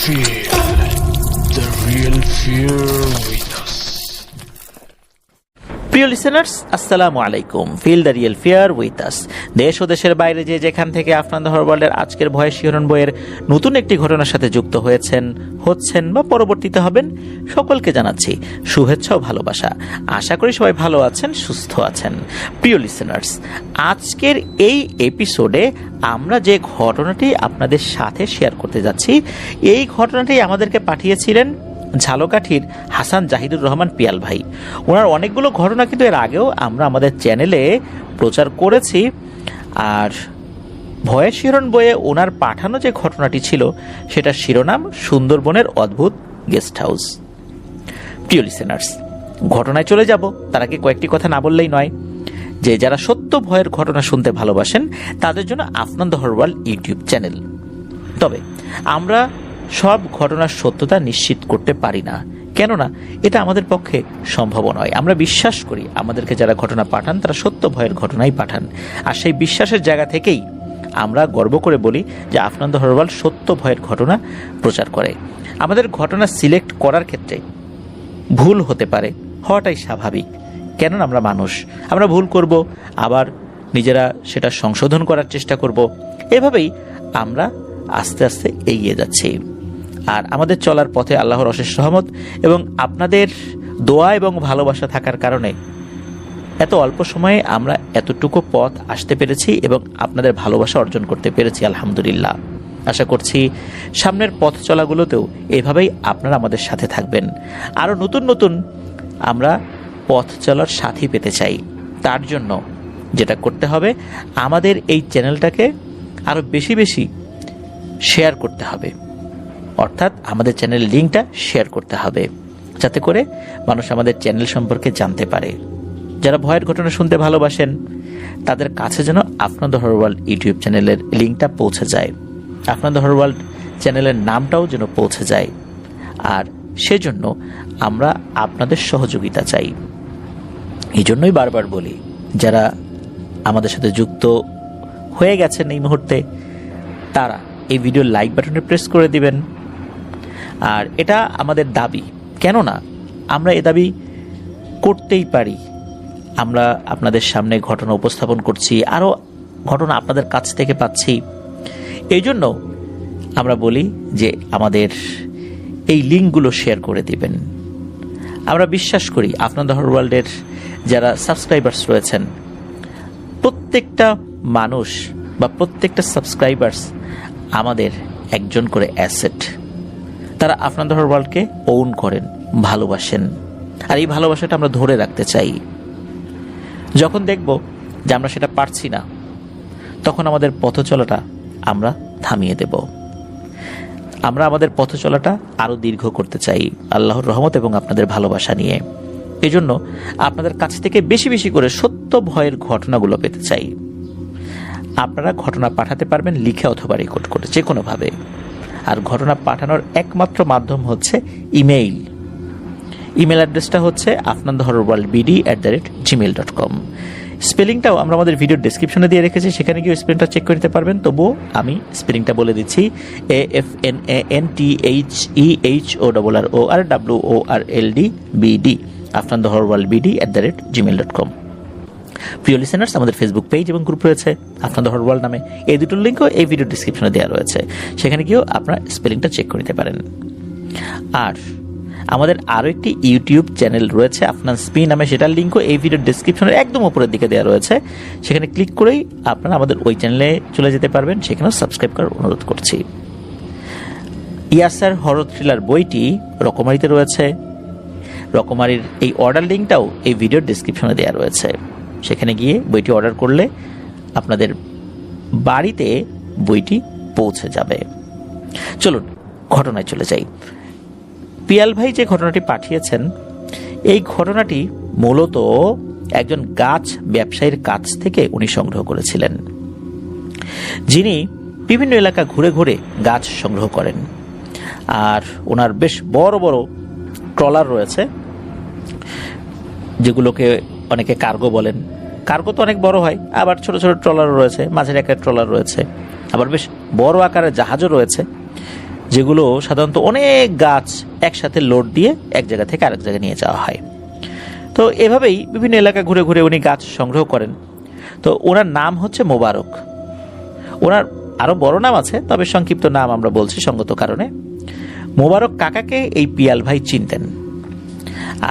Feel the real fear with us. প্রিয় listeners, আসসালামু আলাইকুম। Feel the real fear with us. দেশ ও দেশের বাইরে যে যেখান থেকে আফনান দ্য হরওয়ার্ল্ডের আজকের ভয়ের শিহরণ বইয়ের নতুন একটি ঘটনার সাথে যুক্ত হচ্ছেন বা পরবর্তীতে হবেন, সকলকে জানাচ্ছি শুভেচ্ছা ও ভালোবাসা। আশা করি সবাই ভালো আছেন, সুস্থ আছেন। প্রিয় লিসেনার্স, আজকের এই এপিসোডে আমরা যে ঘটনাটি আপনাদের সাথে শেয়ার করতে যাচ্ছি, এই ঘটনাটি আমাদেরকে পাঠিয়েছিলেন ঝালকাঠির হাসান জাহিদুর রহমান পিয়াল ভাই। ওনার অনেকগুলো ঘটনা কিন্তু এর আগেও আমরা আমাদের চ্যানেলে প্রচার করেছি। আর ভয়ের শিহরণ বইয়ে ওনার পাঠানো যে ঘটনাটি ছিল সেটার শিরোনাম সুন্দরবনের অদ্ভুত গেস্ট হাউস। প্রিয় লিসেনার্স, ঘটনায় চলে যাব তার আগে কয়েকটি কথা না বললেই নয় যে যারা সত্য ভয়ের ঘটনা শুনতে ভালোবাসেন তাদের জন্য আফনান দ্য হরওয়ার্ল্ড ইউটিউব চ্যানেল। তবে আমরা সব ঘটনার সত্যতা নিশ্চিত করতে পারি না, কেননা এটা আমাদের পক্ষে সম্ভব নয়। আমরা বিশ্বাস করি আমাদেরকে যারা ঘটনা পাঠান তারা সত্য ভয়ের ঘটনাই পাঠান। আর সেই বিশ্বাসের জায়গা থেকেই আমরা গর্ব করে বলি যে আফনান দ্য হরওয়ার্ল্ড সত্য ভয়ের ঘটনা প্রচার করে। আমাদের ঘটনা সিলেক্ট করার ক্ষেত্রে ভুল হতে পারে, হওয়াটাই স্বাভাবিক, কেননা আমরা মানুষ। আমরা ভুল করব, আবার নিজেরা সেটা সংশোধন করার চেষ্টা করব। এভাবেই আমরা আস্তে আস্তে এগিয়ে যাচ্ছি। আর আমাদের চলার পথে আল্লাহর অশেষ রহমত এবং আপনাদের দোয়া এবং ভালোবাসা থাকার কারণে এত অল্প সময়ে আমরা এতটুকু পথ আসতে পেরেছি এবং আপনাদের ভালোবাসা অর্জন করতে পেরেছি, আলহামদুলিল্লাহ। আশা করছি সামনের পথ চলাগুলোতেও এভাবেই আপনারা আমাদের সাথে থাকবেন। আরও নতুন নতুন আমরা পথ চলার সাথী পেতে চাই। তার জন্য যেটা করতে হবে, আমাদের এই চ্যানেলটাকে আরও বেশি বেশি শেয়ার করতে হবে, অর্থাৎ আমাদের চ্যানেলের লিঙ্কটা শেয়ার করতে হবে যাতে করে মানুষ আমাদের চ্যানেল সম্পর্কে জানতে পারে। যারা ভয়ের ঘটনা শুনতে ভালোবাসেন তাদের কাছে যেন আফনান দ্য হরওয়ার্ল্ড ইউটিউব চ্যানেলের লিঙ্কটা পৌঁছে যায়, আফনান দ্য হরওয়ার্ল্ড চ্যানেলের নামটাও যেন পৌঁছে যায়। আর সেজন্য আমরা আপনাদের সহযোগিতা চাই। এই জন্যই বারবার বলি, যারা আমাদের সাথে যুক্ত হয়ে গেছেন এই মুহূর্তে তারা এই ভিডিওর লাইক বাটনে প্রেস করে দিবেন। আর এটা আমাদের দাবি, কেননা আমরা এ দাবি করতেই পারি। আমরা আপনাদের সামনে ঘটনা উপস্থাপন করছি, আরও ঘটনা আপনাদের কাছ থেকে পাচ্ছি। এই জন্য আমরা বলি যে আমাদের এই লিঙ্কগুলো শেয়ার করে দিবেন। আমরা বিশ্বাস করি আফনান দ্য হরওয়ার্ল্ডের যারা সাবস্ক্রাইবার্স রয়েছেন, প্রত্যেকটা মানুষ বা প্রত্যেকটা সাবস্ক্রাইবার্স আমাদের একজন করে অ্যাসেট। তারা আফনান দ্য হরওয়ার্ল্ডকে ওন করেন, ভালোবাসেন। আর এই ভালোবাসাটা আমরা ধরে রাখতে চাই। যখন দেখব যে আমরা সেটা পারছি না, তখন আমাদের পথ চলাটা আমরা থামিয়ে দেব। আমরা আমাদের পথ চলাটা আরও দীর্ঘ করতে চাই আল্লাহর রহমত এবং আপনাদের ভালোবাসা নিয়ে। এই জন্য আপনাদের কাছ থেকে বেশি বেশি করে সত্য ভয়ের ঘটনাগুলো পেতে চাই। আপনারা ঘটনা পাঠাতে পারবেন লিখে অথবা রেকর্ড করে, যে কোনোভাবে। আর ঘটনা পাঠানোর একমাত্র মাধ্যম হচ্ছে ইমেইল। ইমেল অ্যাড্রেসটা হচ্ছে afnanthehorworldbd@gmail.com। স্পেলিংটাও আমরা আমাদের ভিডিওর ডেসক্রিপশনে দিয়ে রেখেছি, সেখানে গিয়ে স্পেলিংটা চেক করে নিতে পারবেন। তবুও আমি স্পেলিংটা বলে দিচ্ছি, AFNANTHEHORRORWORLDBD, afnanthehorworldbd@gmail.com। প্রিয় লিসেনার্স, আমাদের ফেসবুক পেজ এবং গ্রুপ রয়েছে আফনান দ্য হরওয়ার্ল্ড নামে। এই দুটোর লিঙ্কও এই ভিডিও ডিসক্রিপশনে দেওয়া রয়েছে, সেখানে গিয়েও আপনারা স্পেলিংটা চেক করে নিতে পারেন। আর আমাদের আরও একটি ইউটিউব চ্যানেল রয়েছে আফনান স্পি নামে, সেটার লিঙ্কও এই ভিডিওর ডিসক্রিপশনের একদম উপরের দিকে দেওয়া রয়েছে। সেখানে ক্লিক করেই আপনারা আমাদের ওই চ্যানেলে চলে যেতে পারবেন, সেখানেও সাবস্ক্রাইব করার অনুরোধ করছি। ইয়াসার হরর থ্রিলার বইটি রকমারিতে রয়েছে। রকমারির এই অর্ডার লিঙ্কটাও এই ভিডিওর ডিসক্রিপশনে দেওয়া রয়েছে, সেখানে গিয়ে বইটি অর্ডার করলে আপনাদের বাড়িতে বইটি পৌঁছে যাবে। চলুন ঘটনায় চলে যাই। পিয়াল ভাই যে ঘটনাটি পাঠিয়েছেন, এই ঘটনাটি মূলত একজন গাছ ব্যবসায়ীর কাছ থেকে উনি সংগ্রহ করেছিলেন, যিনি বিভিন্ন এলাকা ঘুরে ঘুরে গাছ সংগ্রহ করেন। আর ওনার বেশ বড় বড় ট্রলার রয়েছে, যেগুলোকে অনেকে কার্গো বলেন। কার্গো তো অনেক বড় হয়, আবার ছোট ছোট ট্রলার রয়েছে, মাঝের একটা ট্রলার রয়েছে, আবার বেশ বড় আকারের জাহাজও রয়েছে। যেগুলো সাধারণত অনেক গাছ একসাথে লোড দিয়ে এক জায়গা থেকে আরেক জায়গায় নিয়ে যাওয়া হয়। তো এভাবেই বিভিন্ন এলাকা ঘুরে ঘুরে উনি গাছ সংগ্রহ করেন। তো ওনার নাম হচ্ছে মোবারক। ওনার আরও বড় নাম আছে, তবে সংক্ষিপ্ত নাম আমরা বলছি সঙ্গত কারণে। মোবারক কাকাকে এই পিয়াল ভাই চিনতেন,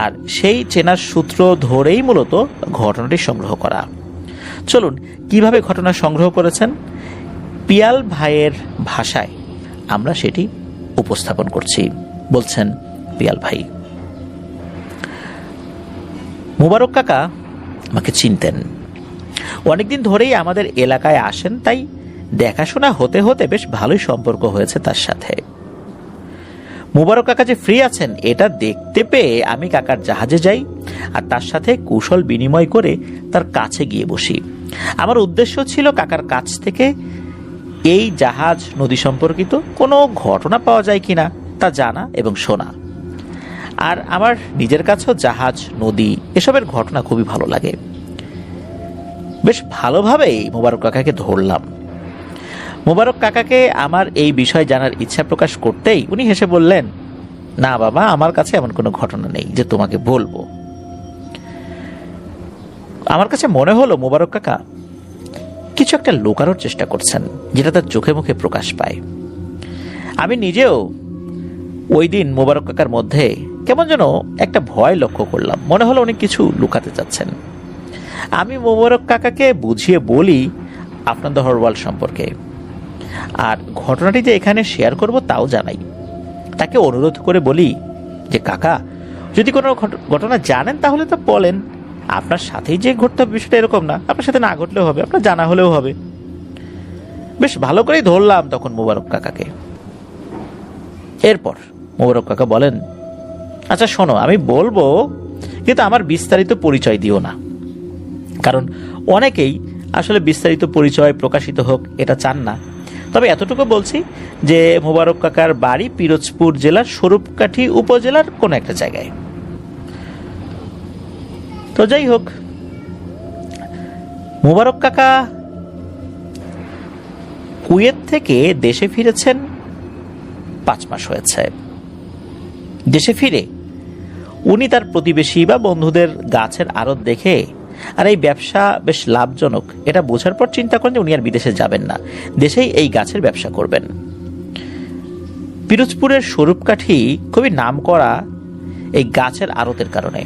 আর সেই চেনার সূত্র ধরেই মূলত ঘটনাটি সংগ্রহ করা। চলুন কিভাবে ঘটনা সংগ্রহ করেছেন পিয়াল ভাইয়ের ভাষায় আমরা সেটি উপস্থাপন করছি। বলছেন পিয়াল ভাই, মোবারক কাকা আমাকে চিনতেন, অনেকদিন ধরেই আমাদের এলাকায় আসেন, তাই দেখাশোনা হতে হতে বেশ ভালোই সম্পর্ক হয়েছে তার সাথে। মোবারক কাকা যে ফ্রি আছেন এটা দেখতে পেয়ে আমি কাকার জাহাজে যাই আর তার সাথে কুশল বিনিময় করে তার কাছে গিয়ে বসি। আমার উদ্দেশ্য ছিল কাকার কাছ থেকে এই জাহাজ নদী সম্পর্কিত কোনো ঘটনা পাওয়া যায় কিনা তা জানা এবং শোনা। আর আমার নিজের কাছেও জাহাজ নদী এসবের ঘটনা খুবই ভালো লাগে। বেশ ভালোভাবেই মোবারক কাকাকে ধরলাম। মোবারক কাকাকে আমার এই বিষয় জানার ইচ্ছা প্রকাশ করতেই উনি হেসে বললেন, না বাবা, আমার কাছে এমন কোনো ঘটনা নেই যে তোমাকে বলবো। আমার কাছে মনে হলো মোবারক কাকা কিছু একটা লুকানোর চেষ্টা করছেন, যেটা তার চোখে মুখে প্রকাশ পায়। আমি নিজেও ওই দিন মোবারক কাকার মধ্যে কেমন যেন একটা ভয় লক্ষ্য করলাম। মনে হলো উনি কিছু লুকাতে চাচ্ছেন। আমি মোবারক কাকাকে বুঝিয়ে বলি আপনাদের হরওয়াল সম্পর্কে, আর ঘটনাটি যে এখানে শেয়ার করব তাও জানাই। তাকে অনুরোধ করে বলি যে কাকা, যদি কোনো ঘটনা জানেন তাহলে তো বলেন। আপনার সাথেই যে ঘটতে হবে বিষয়টা এরকম না, আপনার সাথে না ঘটলেও হবে, আপনার জানা হলেও হবে। বেশ ভালো করেই ধরলাম তখন মোবারক কাকাকে। এরপর মোবারক কাকা বলেন, আচ্ছা শোনো, আমি বলবো কিন্তু আমার বিস্তারিত পরিচয় দিও না, কারণ অনেকেই আসলে বিস্তারিত পরিচয় প্রকাশিত হোক এটা চান না। তবে এতটুকু বলছি যে মোবারক কাকার বাড়ি পিরোজপুর জেলার স্বরূপকাঠি উপজেলার কোন একটা জায়গায়। তো যাই হোক, মোবারক কাকা কুয়েত থেকে দেশে ফিরেছেন 5 মাস হয়েছে। দেশে ফিরে উনি তার প্রতিবেশী বা বন্ধুদের গাছের আড়ত দেখে আর এই ব্যবসা বেশ লাভজনক এটা বোঝার পর চিন্তা করেন যে উনি আর বিদেশে যাবেন না, দেশেই এই গাছের ব্যবসা করবেন। পিরোজপুরের স্বরূপকাঠি খুবই নামকরা এই গাছের আড়তের কারণে।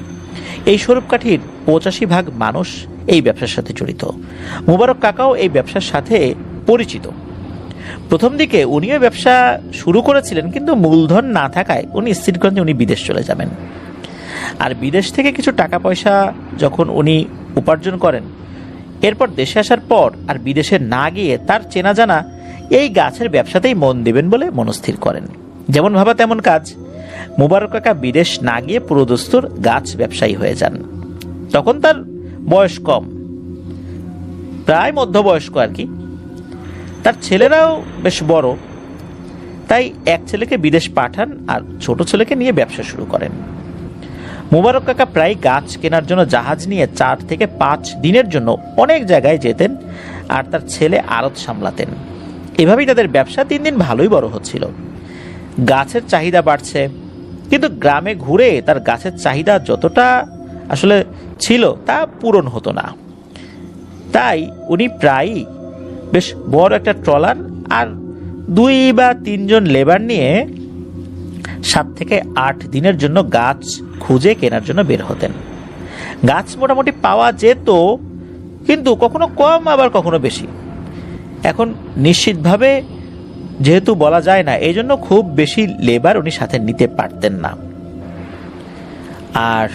এই স্বরূপকাঠির 85% মানুষ এই ব্যবসার সাথে জড়িত। মোবারক কাকাও এই ব্যবসার সাথে পরিচিত। প্রথম দিকে উনিও ব্যবসা শুরু করেছিলেন, কিন্তু মূলধন না থাকায় উনি স্থির করেন যে উনি বিদেশ চলে যাবেন। আর বিদেশ থেকে কিছু টাকা পয়সা যখন উনি উপার্জন করেন, এরপর দেশে আসার পর আর বিদেশে না গিয়ে তার চেনা জানা এই গাছের ব্যবসাতেই মন দেবেন বলে মনস্থির করেন। যেমন ভাবা তেমন কাজ। মোবারক কাকা বিদেশ না গিয়ে পুরোদস্তুর গাছ ব্যবসায়ী হয়ে যান। তখন তার বয়স কম, প্রায় মধ্যবয়স্ক আর কি। তার ছেলেরাও বেশ বড়, তাই এক ছেলেকে বিদেশ পাঠান আর ছোট ছেলেকে নিয়ে ব্যবসা শুরু করেন। মোবারক কাকা প্রায় গাছ কেনার জন্য জাহাজ নিয়ে 4 থেকে 5 দিনের জন্য অনেক জায়গায় যেতেন, আর তার ছেলে আড়ত সামলাতেন। এভাবেই তাদের ব্যবসা দিন দিন ভালোই বড় হচ্ছিল। গাছের চাহিদা বাড়ছে, কিন্তু গ্রামে ঘুরে তার গাছের চাহিদা যতটা আসলে ছিল তা পূরণ হতো না। তাই উনি প্রায়ই বেশ বড় একটা ট্রলার আর 2 বা 3 জন লেবার নিয়ে 7 থেকে 8 দিনের জন্য গাছ খুঁজে কেনার জন্য বের হতেন। গাছ মোটামুটি পাওয়া যেত, কিন্তু কখনো কম আবার কখনো বেশি। এখন নিশ্চিতভাবে যেহেতু বলা যায় না, এই জন্য খুব বেশি লেবার উনি সাথে নিতে পারতেন না। আর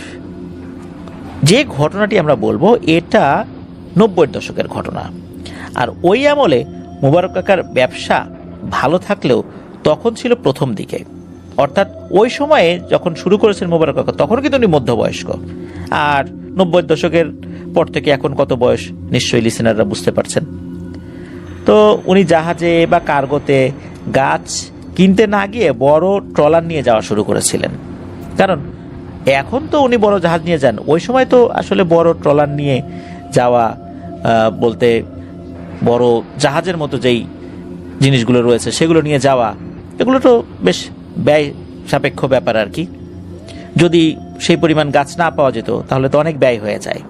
যে ঘটনাটি আমরা বলবো এটা 90-এর দশকের ঘটনা। আর ওই আমলে মোবারক কাকার ব্যবসা ভালো থাকলেও তখন ছিল প্রথম দিকে, অর্থাৎ ওই সময়ে যখন শুরু করেছেন মোবারক কাকা তখন কিন্তু উনি মধ্যবয়স্ক। আর 90-এর দশকের পর থেকে এখন কত বয়স নিশ্চয়ই লিসেনাররা বুঝতে পারছেন। তো উনি জাহাজে বা কার্গোতে গাছ কিনতে না গিয়ে বড় ট্রলার নিয়ে যাওয়া শুরু করেছিলেন। কারণ এখন তো উনি বড় জাহাজ নিয়ে যান, ওই সময় তো আসলে বড় ট্রলার নিয়ে যাওয়া বলতে বড় জাহাজের মতো যেই জিনিসগুলো রয়েছে সেগুলো নিয়ে যাওয়া এগুলো তো বেশ ব্যয় সাপেক্ষ ব্যাপার আর কি। যদি সেই পরিমাণ গাছ না পাওয়া যেত তাহলে তো অনেক ব্যয় হয়ে যায়,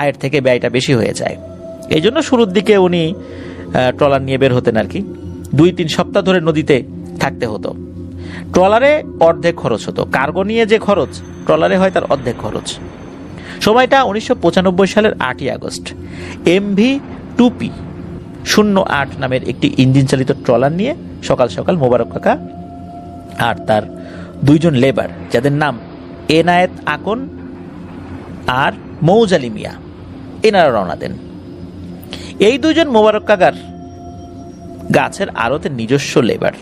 আয়ের থেকে ব্যয়টা বেশি হয়ে যায়। এই জন্য শুরুর দিকে উনি ট্রলার নিয়ে বের হতেন আর কি। 2-3 সপ্তাহ ধরে নদীতে থাকতে হতো। ট্রলারে অর্ধেক খরচ হতো, কার্গো নিয়ে যে খরচ ট্রলারে হয় তার অর্ধেক খরচ। সময়টা 1995 সালের 8ই আগস্ট। MV2P 08 নামের একটি ইঞ্জিন চালিত ট্রলার নিয়ে সকাল সকাল মোবারক কাকা আর তার 2 লেবার, যাদের নাম এনায়েত আকন আর মৌজালি মিয়া, এনারা রওনা দেন। এই 2 মোবারক কাকার গাছের আড়তের নিজস্ব লেবার,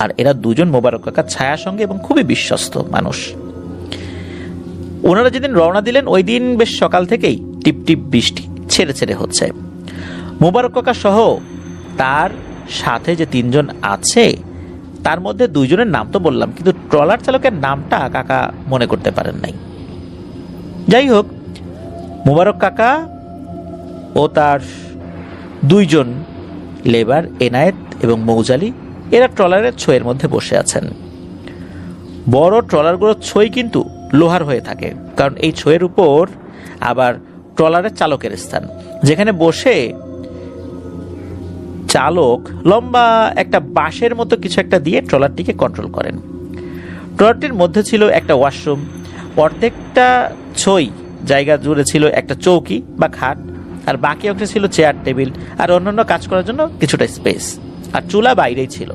আর এরা 2 মোবারক কাকার ছায়া সঙ্গে এবং খুবই বিশ্বস্ত মানুষ। ওনারা যেদিন রওনা দিলেন ওই দিন বেশ সকাল থেকেই টিপটিপ বৃষ্টি ছেড়ে ছেড়ে হচ্ছে। মোবারক কাকা সহ তার সাথে যে 3 জন আছে তার মধ্যে 2 জনের নাম তো বললাম, কিন্তু ট্রলার চালকের নামটা কাকা মনে করতে পারেন নাই। যাই হোক, মোবারক কাকা ও তার 2 জন লেবার এনায়েত এবং মৌজালি এরা ট্রলারের ছইয়ের মধ্যে বসে আছেন। বড় ট্রলারগুলোর ছই কিন্তু লোহার হয়ে থাকে, কারণ এই ছইয়ের উপর আবার ট্রলারের চালকের স্থান, যেখানে বসে চালক লম্বা একটা বাঁশের মতো কিছু একটা দিয়ে ট্রলারটিকে কন্ট্রোল করেন। ট্রলারটির মধ্যে ছিল একটা ওয়াশরুম, অর্ধেকটা ছই জায়গা জুড়ে ছিল একটা চৌকি বা খাট, আর বাকি অংশে ছিল চেয়ার টেবিল আর অন্যান্য কাজ করার জন্য কিছুটা স্পেস, আর চুলা বাইরেই ছিল।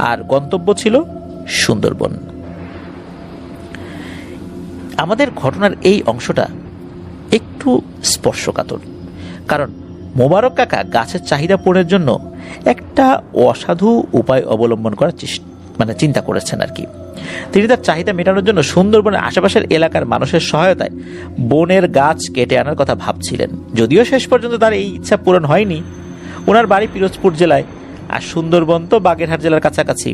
আর গন্তব্য ছিল সুন্দরবন। আমাদের ঘটনার এই অংশটা একটু স্পর্শকাতর, কারণ মোবারক কাকা গাছের চাহিদা পূরণের জন্য একটা অসাধু উপায় অবলম্বন করার চিন্তা করেছেন আর কি। তিনি তার চাহিদা মেটানোর জন্য সুন্দরবনের আশেপাশের এলাকার মানুষের সহায়তায় বনের গাছ কেটে আনার কথা ভাবছিলেন। যদিও শেষ পর্যন্ত তার এই ইচ্ছা পূরণ হয়নি। ওনার বাড়ি পিরোজপুর জেলায়, আর সুন্দরবন তো বাগেরহাট জেলার কাছাকাছি,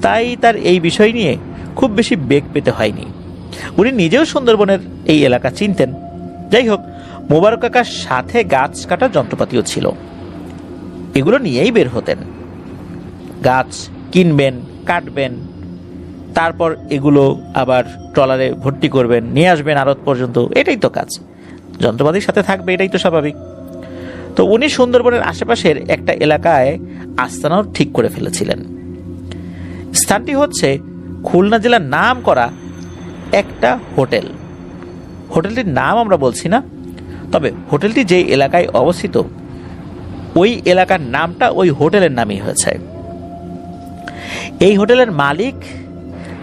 তাই তার এই বিষয় নিয়ে খুব বেশি বেগ পেতে হয়নি। উনি নিজেও সুন্দরবনের এই এলাকা চিনতেন। যাই হোক, মোবারক কাকার সাথে গাছ কাটার যন্ত্রপাতিও ছিল, এগুলো নিয়েই বের হতেন। গাছ কিনবেন, কাটবেন, তারপর এগুলো আবার ট্রলারে ভর্তি করবেন, নিয়ে আসবেন আড়ত পর্যন্ত, এটাই তো কাজ। যন্ত্রপাতির সাথে থাকবে, এটাই তো স্বাভাবিক। তো উনি সুন্দরবনের আশেপাশের একটা এলাকায় আস্তানাও ঠিক করে ফেলেছিলেন। স্থানটি হচ্ছে খুলনা জেলার নাম করা একটা হোটেল। হোটেলটির নাম আমরা বলছি না, তবে হোটেলটি যে এলাকায় অবস্থিত ওই এলাকার নামটা ওই হোটেলের নামই হয়েছে। এই হোটেলের মালিক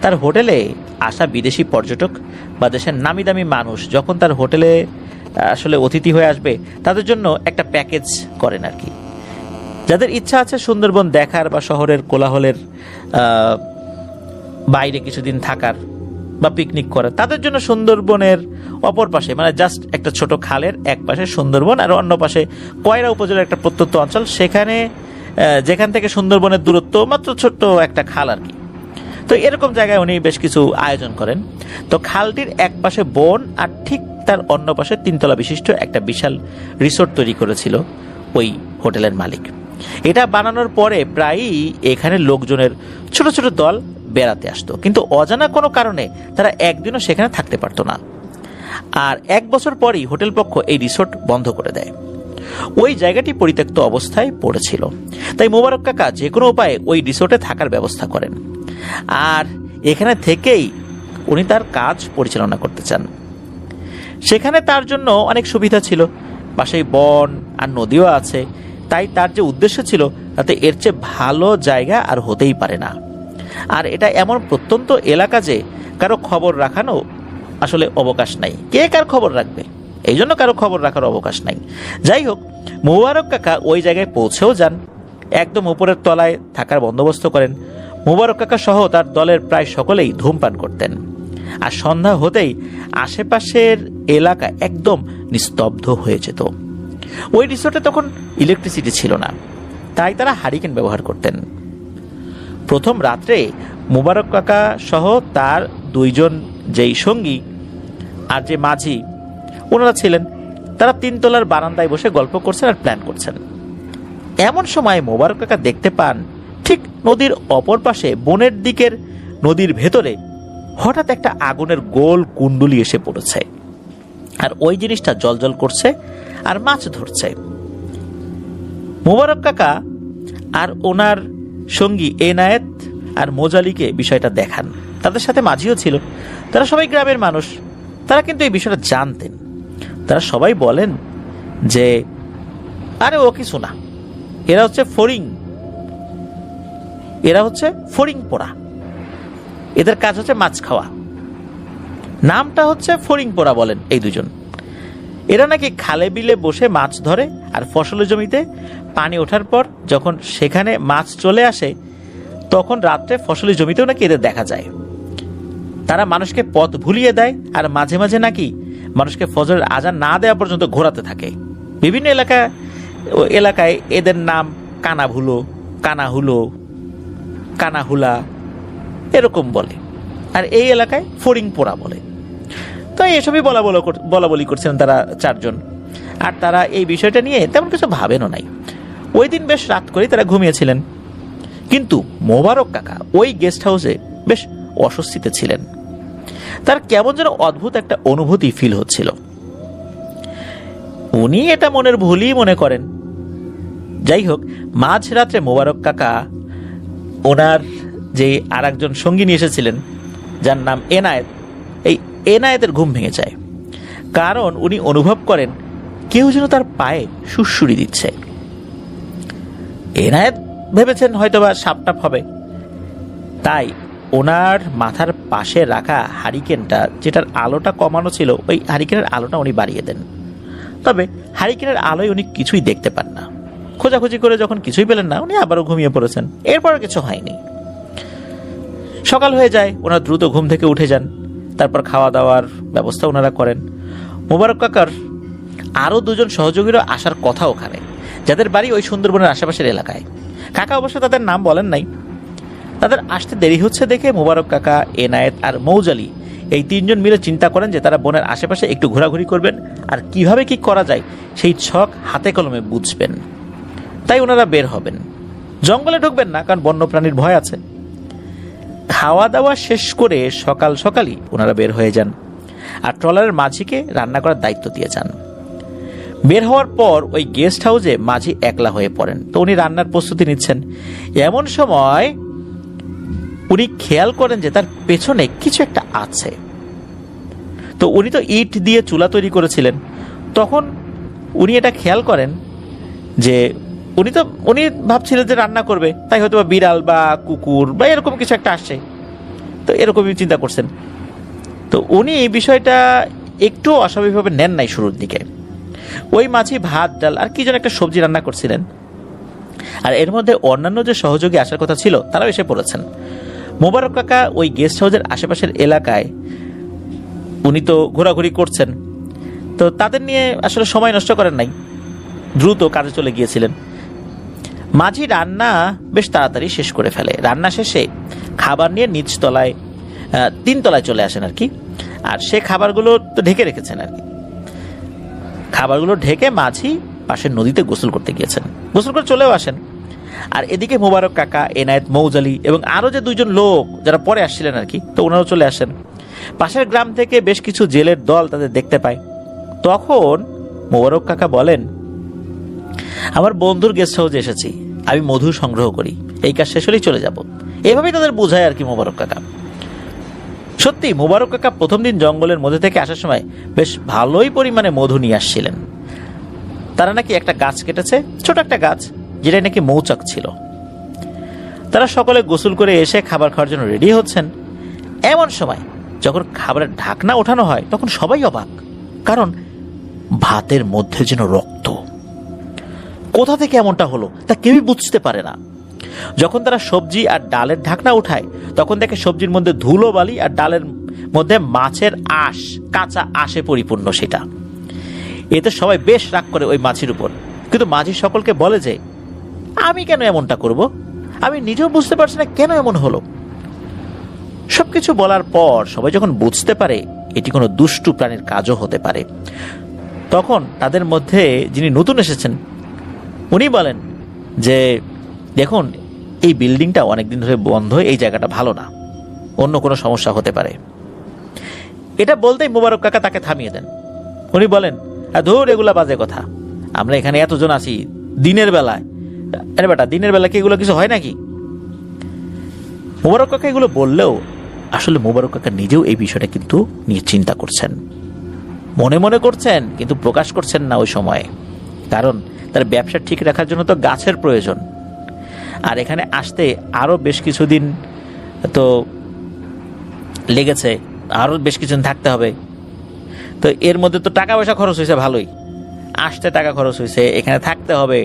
তার হোটেলে আসা বিদেশি পর্যটক বা দেশের নামি দামি মানুষ যখন তার হোটেলে আসলে অতিথি হয়ে আসবে তাদের জন্য একটা প্যাকেজ করেন আর কি। যাদের ইচ্ছা আছে সুন্দরবন দেখার বা শহরের কোলাহলের বাইরে কিছুদিন থাকার বা পিকনিক করার, তাদের জন্য সুন্দরবনের অপর পাশে, জাস্ট একটা ছোট খালের এক পাশে সুন্দরবন আর অন্য পাশে কয়রা উপজেলার একটা প্রত্যন্ত অঞ্চল, সেখানে যেখান থেকে সুন্দরবনের দূরত্ব মাত্র ছোট্ট একটা খাল আর কি। তো এরকম জায়গায় উনি বেশ কিছু আয়োজন করেন। তো খালটির এক পাশে বন আর ঠিক তার অন্য পাশে 3 তলা বিশিষ্ট একটা বিশাল রিসোর্ট তৈরি করেছিল ওই হোটেলের মালিক। এটা বানানোর পরে প্রায়ই এখানে লোকজনের ছোট ছোট দল বেড়াতে আসতো, কিন্তু অজানা কোনো কারণে তারা একদিনও সেখানে থাকতে পারতো না। আর 1 বছর পরই হোটেল পক্ষ এই রিসোর্ট বন্ধ করে দেয়। ওই জায়গাটি পরিত্যক্ত অবস্থায় পড়েছিল, তাই মোবারক কাকা যে কোনো উপায়ে ওই রিসোর্টে থাকার ব্যবস্থা করেন, আর এখানে থেকেই উনি তার কাজ পরিচালনা করতে চান। সেখানে তার জন্য অনেক সুবিধা ছিল, পাশেই বন আর নদীও আছে, তাই তার যে উদ্দেশ্য ছিল তাতে এর চেয়ে ভালো জায়গা আর হতেই পারে না। আর এটা এমন প্রত্যন্ত এলাকা যে কারো খবর রাখানো আসলে অবকাশ নাই, কে কার খবর রাখবে, এই জন্য কারো খবর রাখার অবকাশ নাই। যাই হোক, মোবারক কাকা ওই জায়গায় পৌঁছেও যান, একদম উপরের তলায় থাকার বন্দোবস্ত করেন। মোবারক কাকা সহ তার দলের প্রায় সকলেই ধূমপান করতেন, আর সন্ধ্যা হতেই আশেপাশের এলাকা একদম নিস্তব্ধ হয়ে যেত। ওই রিসোর্টে তখন ইলেকট্রিসিটি ছিল না, তাই তারা হারিকেন ব্যবহার করতেন। প্রথম রাত্রে মোবারক কাকা সহ তার 2 জন যেই সঙ্গী আর যে মাঝি ওনারা ছিলেন, তারা 3 তলার বারান্দায় বসে গল্প করছেন আর প্ল্যান করছেন। এমন সময় মোবারক কাকা দেখতে পান ঠিক ঠিক নদীর অপর পাশে বনের দিকের নদীর ভেতরে হঠাৎ একটা আগুনের গোল কুণ্ডুলি এসে পড়েছে, আর ওই জিনিসটা জ্বলজ্বল করছে আর মাছ ধরছে। মোবারক কাকা আর ওনার সঙ্গী এনায়েত আর মোজালিকে বিষয়টা দেখান। তাদের সাথে মাঝিও ছিল, তারা সবাই গ্রামের মানুষ, তারা কিন্তু এই বিষয়টা জানতেন। তারা সবাই বলেন যে আরে ও কিছু না, এরা হচ্ছে ফড়িং পোড়া, এদের কাজ হচ্ছে মাছ খাওয়া। নামটা হচ্ছে ফড়িং পোড়া বলেন এই দুজন। এরা নাকি খালে বিলে বসে মাছ ধরে, আর ফসলের জমিতে পানি ওঠার পর যখন সেখানে মাছ চলে আসে তখন রাত্রে ফসলের জমিতেও নাকি এদের দেখা যায়। তারা মানুষকে পথ ভুলিয়ে দেয়, আর মাঝে মাঝে নাকি মানুষকে ফজরের আজান না দেওয়া পর্যন্ত ঘোরাতে থাকে। বিভিন্ন এলাকায় এদের নাম কানাভুলো, কানাহুলো, কানাহুলা এরকম বলে, আর এই এলাকায় ফড়িং পোড়া বলে। তো এসবই বলা বলি করছিলেন তারা চারজন, আর তারা এই বিষয়টা নিয়ে তেমন কিছু ভাবেনও নাই। ওই দিন বেশ রাত করে তারা ঘুমিয়েছিলেন, কিন্তু মোবারক কাকা ওই গেস্ট হাউসে বেশ অস্বস্তিতে ছিলেন। তার কেমন যেন অদ্ভুত একটা অনুভূতি ফিল হচ্ছিল। উনি এটা মনের ভুলই মনে করেন। যাই হোক, মাঝরাত্রে মোবারক কাকা ওনার যে আর একজন সঙ্গী নিয়ে এসেছিলেন যার নাম এনায়েত, এই এনায়েতের ঘুম ভেঙে যায়, কারণ উনি অনুভব করেন কেউ যেন তার পায়ে সুড়সুড়ি দিচ্ছে। এনায়েত ভেবেছেন হয়তোবা সাপটাপ হবে, তাই ওনার মাথার পাশে রাখা হারিকেনটা, যেটার আলোটা কমানো ছিল, ওই হারিকেনের আলোটা উনি বাড়িয়ে দেন। তবে হারিকেনের আলোয় উনি কিছুই দেখতে পান না। খোঁজাখুঁজি করে যখন কিছুই পেলেন না, উনি আবারও ঘুমিয়ে পড়েছেন। এরপর কিছু হয়নি। সকাল হয়ে যায়, ওনারা দ্রুত ঘুম থেকে উঠে যান। তারপর খাওয়া দাওয়ার ব্যবস্থা ওনারা করেন। মোবারক কাকার আরও দুজন সহযোগীরও আসার কথা ওখানে, যাদের বাড়ি ওই সুন্দরবনের আশেপাশের এলাকায়। কাকা অবশ্য তাদের নাম বলেন নাই। তাদের আসতে দেরি হচ্ছে দেখে মোবারক কাকা, এনায়েত আর মৌজালি এই তিনজন মিলে চিন্তা করেন যে তারা বনের আশেপাশে একটু ঘোরাঘুরি করবেন, আর কিভাবে কি করা যায় সেই ছক হাতে কলমে বুঝবেন। তাই ওনারা বের হবেন। জঙ্গলে ঢুকবেন না, কারণ বন্যপ্রাণীর ভয় আছে। খাওয়া দাওয়া শেষ করে সকাল সকালই ওনারা বের হয়ে যান, আর ট্রলারের মাঝিকে রান্না করার দায়িত্ব দিয়ে যান। বের হওয়ার পর ওই গেস্ট হাউসে মাঝি একলা হয়ে পড়েন। তো উনি রান্নার প্রস্তুতি নিচ্ছেন। এমন সময় উনি খেয়াল করেন যে তার পেছনে কিছু একটা আছে। তো উনি তো ইট দিয়ে চুলা তৈরি করেছিলেন, তখন উনি এটা খেয়াল করেন যে উনি ভাবছিলেন যে রান্না করবে, তাই হয়তো বিড়াল বা কুকুর বা এরকম কিছু একটা আসছে, তো এরকমই চিন্তা করছেন। তো উনি এই বিষয়টা একটু অস্বাভাবিকভাবে নেন নাই শুরুর দিকে। ওই মাঝি ভাত, ডাল আর কি যেন একটা সবজি রান্না করছিলেন, আর এর মধ্যে অন্যান্য যে সহযোগী আসার কথা ছিল তারাও এসে পড়েছেন। মোবারক কাকা ওই গেস্ট হাউসের আশেপাশের এলাকায় উনি তো ঘোরাঘুরি করছেন, তো তাদের নিয়ে আসলে সময় নষ্ট করেন নাই, দ্রুত কাজে চলে গিয়েছিলেন। মাঝি রান্না বেশ তাড়াতাড়ি শেষ করে ফেলে। রান্না শেষে খাবার নিয়ে নিচতলায়, 3 তলায় চলে আসেন আর কি। আর সে খাবারগুলো তো ঢেকে রেখেছেন আর কি। খাবারগুলো ঢেকে মাঝি পাশের নদীতে গোসল করতে গিয়েছেন। গোসল করে চলেও আসেন। আর এদিকে মোবারক কাকা, এনায়েত, মৌজালি এবং আরও যে 2জন লোক যারা পরে আসছিলেন আর কি, তো ওনারাও চলে আসেন। পাশের গ্রাম থেকে বেশ কিছু জেলের দল তাদের দেখতে পায়। তখন মোবারক কাকা বলেন, আমার বন্ধুর গেস্ট হাউসে এসেছি, আমি মধু সংগ্রহ করি, এই কাজ শেষ হলেই চলে যাব। এভাবেই তাদের বোঝায় আর কি মোবারক কাকা। সত্যি মোবারক কাকা প্রথম দিন জঙ্গলের মধ্যে থেকে আসার সময় বেশ ভালোই পরিমাণে মধু নিয়ে আসছিলেন। তারা নাকি একটা গাছ কেটেছে, ছোট একটা গাছ, যেটাই নাকি মৌচাক ছিল। তারা সকলে গোসল করে এসে খাবার খাওয়ার জন্য রেডি হচ্ছেন। এমন সময় যখন খাবারের ঢাকনা ওঠানো হয় তখন সবাই অবাক, কারণ ভাতের মধ্যে যেন রক্ত। কোথা থেকে এমনটা হলো তা কেউই বুঝতে পারে না। যখন তারা সবজি আর ডালের ঢাকনা উঠায় তখন দেখে সবজির মধ্যে ধুলো বালি, আর ডালের মধ্যে মাছের আঁশ, কাঁচা আঁশে পরিপূর্ণ সেটা। এতে সবাই বেশ রাগ করে ওই মাছির উপর, কিন্তু মাঝি সকলকে বলে যে আমি কেন এমনটা করব, আমি নিজেও বুঝতে পারছি না কেন এমন হলো। সবকিছু বলার পর সবাই যখন বুঝতে পারে এটি কোনো দুষ্টু প্রাণীর কাজও হতে পারে, তখন তাদের মধ্যে যিনি নতুন এসেছেন উনি বলেন যে দেখুন, এই বিল্ডিংটা অনেকদিন ধরে বন্ধ, এই জায়গাটা ভালো না, অন্য কোনো সমস্যা হতে পারে। এটা বলতেই মোবারক কাকা তাকে থামিয়ে দেন। উনি বলেন, ধুর, এগুলা বাজে কথা, আমরা এখানে এতজন আছি দিনের বেলায়, আরে বেটা দিনের বেলা কি এগুলো কিছু হয় নাকি? মোবারক কাকা এগুলো বললেও আসলে মোবারক কাকা নিজেও এই বিষয়টা কিন্তু নিয়ে চিন্তা করছেন, মনে মনে করছেন, কিন্তু প্রকাশ করছেন না ওই সময়ে। কারণ তার ব্যবসা ঠিক রাখার জন্য তো গাছের প্রয়োজন, আর এখানে আসতে আরো বেশ কিছুদিন তো লেগেছে, আরো বেশ কিছুদিন থাকতে হবে। তো এর মধ্যে তো টাকা পয়সা খরচ হয়েছে ভালোই, আসতে টাকা খরচ হয়েছে, এখানে থাকতে হবে,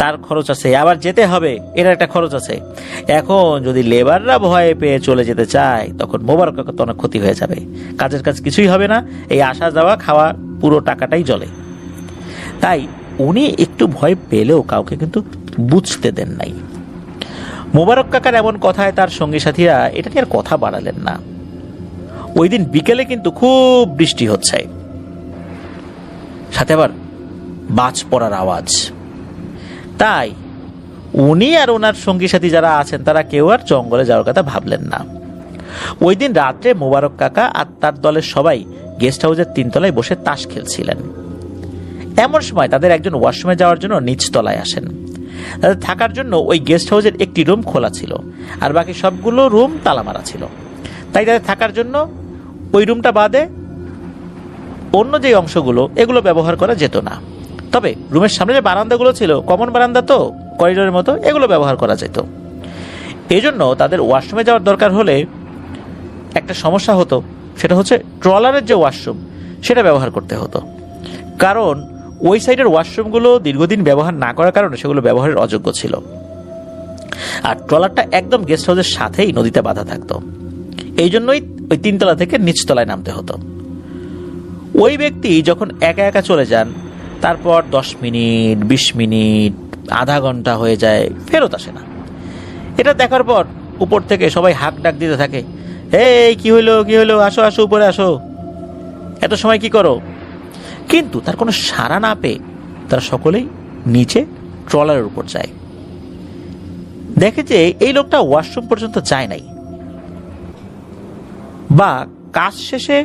তার খরচ আছে, আবার যেতে হবে, এর একটা খরচ আছে। এখন যদি লেবাররা ভয়ে পেয়ে চলে যেতে চায়, তখন মোবারক কাকা তো অনেক ক্ষতি হয়ে যাবে, কাজের কাজ কিছুই হবে না, এই আসা যাওয়া খাওয়া পুরো টাকাটাই জলে। তাই উনি একটু ভয় পেলেও কাউকে কিন্তু বুঝতে দেন নাই। মোবারক কাকার এমন কথায় তার সঙ্গী সাথীরা এটা নিয়ে আর কথা বাড়ালেন না। ওই দিন বিকেলে কিন্তু খুব বৃষ্টি হচ্ছে, সাথে আবার বাজ পড়ার আওয়াজ। তাই উনি আর ওনার সঙ্গী সাথী যারা আছেন তারা কেউ আর জঙ্গলে যাওয়ার কথা ভাবলেন না। ওই দিন রাত্রে মোবারক কাকা আর তার দলের সবাই গেস্ট হাউসের 3 তলায় বসে তাস খেলছিলেন। এমন সময় তাদের একজন ওয়াশরুমে যাওয়ার জন্য নিচ তলায় আসেন। তাদের থাকার জন্য ওই গেস্ট হাউসের একটি রুম খোলা ছিল, আর বাকি সবগুলো রুম তালা মারা ছিল। তাই তাদের থাকার জন্য ওই রুমটা বাদে অন্য যে অংশগুলো এগুলো ব্যবহার করা যেত না। তবে রুমের সামনে যে বারান্দাগুলো ছিল, কমন বারান্দা তো করিডোরের মতো, এগুলো ব্যবহার করা যেত। এই জন্য তাদের ওয়াশরুমে যাওয়ার দরকার হলে একটা সমস্যা হতো, সেটা হচ্ছে ট্রলারের যে ওয়াশরুম সেটা ব্যবহার করতে হতো। কারণ ওই সাইডের ওয়াশরুমগুলো দীর্ঘদিন ব্যবহার না করার কারণে সেগুলো ব্যবহারের অযোগ্য ছিল, আর ট্রলারটা একদম গেস্ট হাউসের সাথেই নদীতে বাঁধা থাকতো। এই জন্যই ওই 3 তলা থেকে নিচতলায় নামতে হতো। ওই ব্যক্তি যখন একা একা চলে যান, তারপর 10 মিনিট 20 মিনিট আধা ঘন্টা হয়ে যায়, ফেরত আসে না। এটা দেখার পর উপর থেকে সবাই হাঁক ডাক দিতে থাকে, এই কি হইলো কি হইলো, আসো আসো উপরে আসো, এত সময় কি করো? কিন্তু তার কোনো সাড়া না পেয়ে তারা সকলেই নিচে ট্রলারের উপর যায়। দেখে যে এই লোকটা ওয়াশরুম পর্যন্ত যায় নাই, বা কাজ শেষে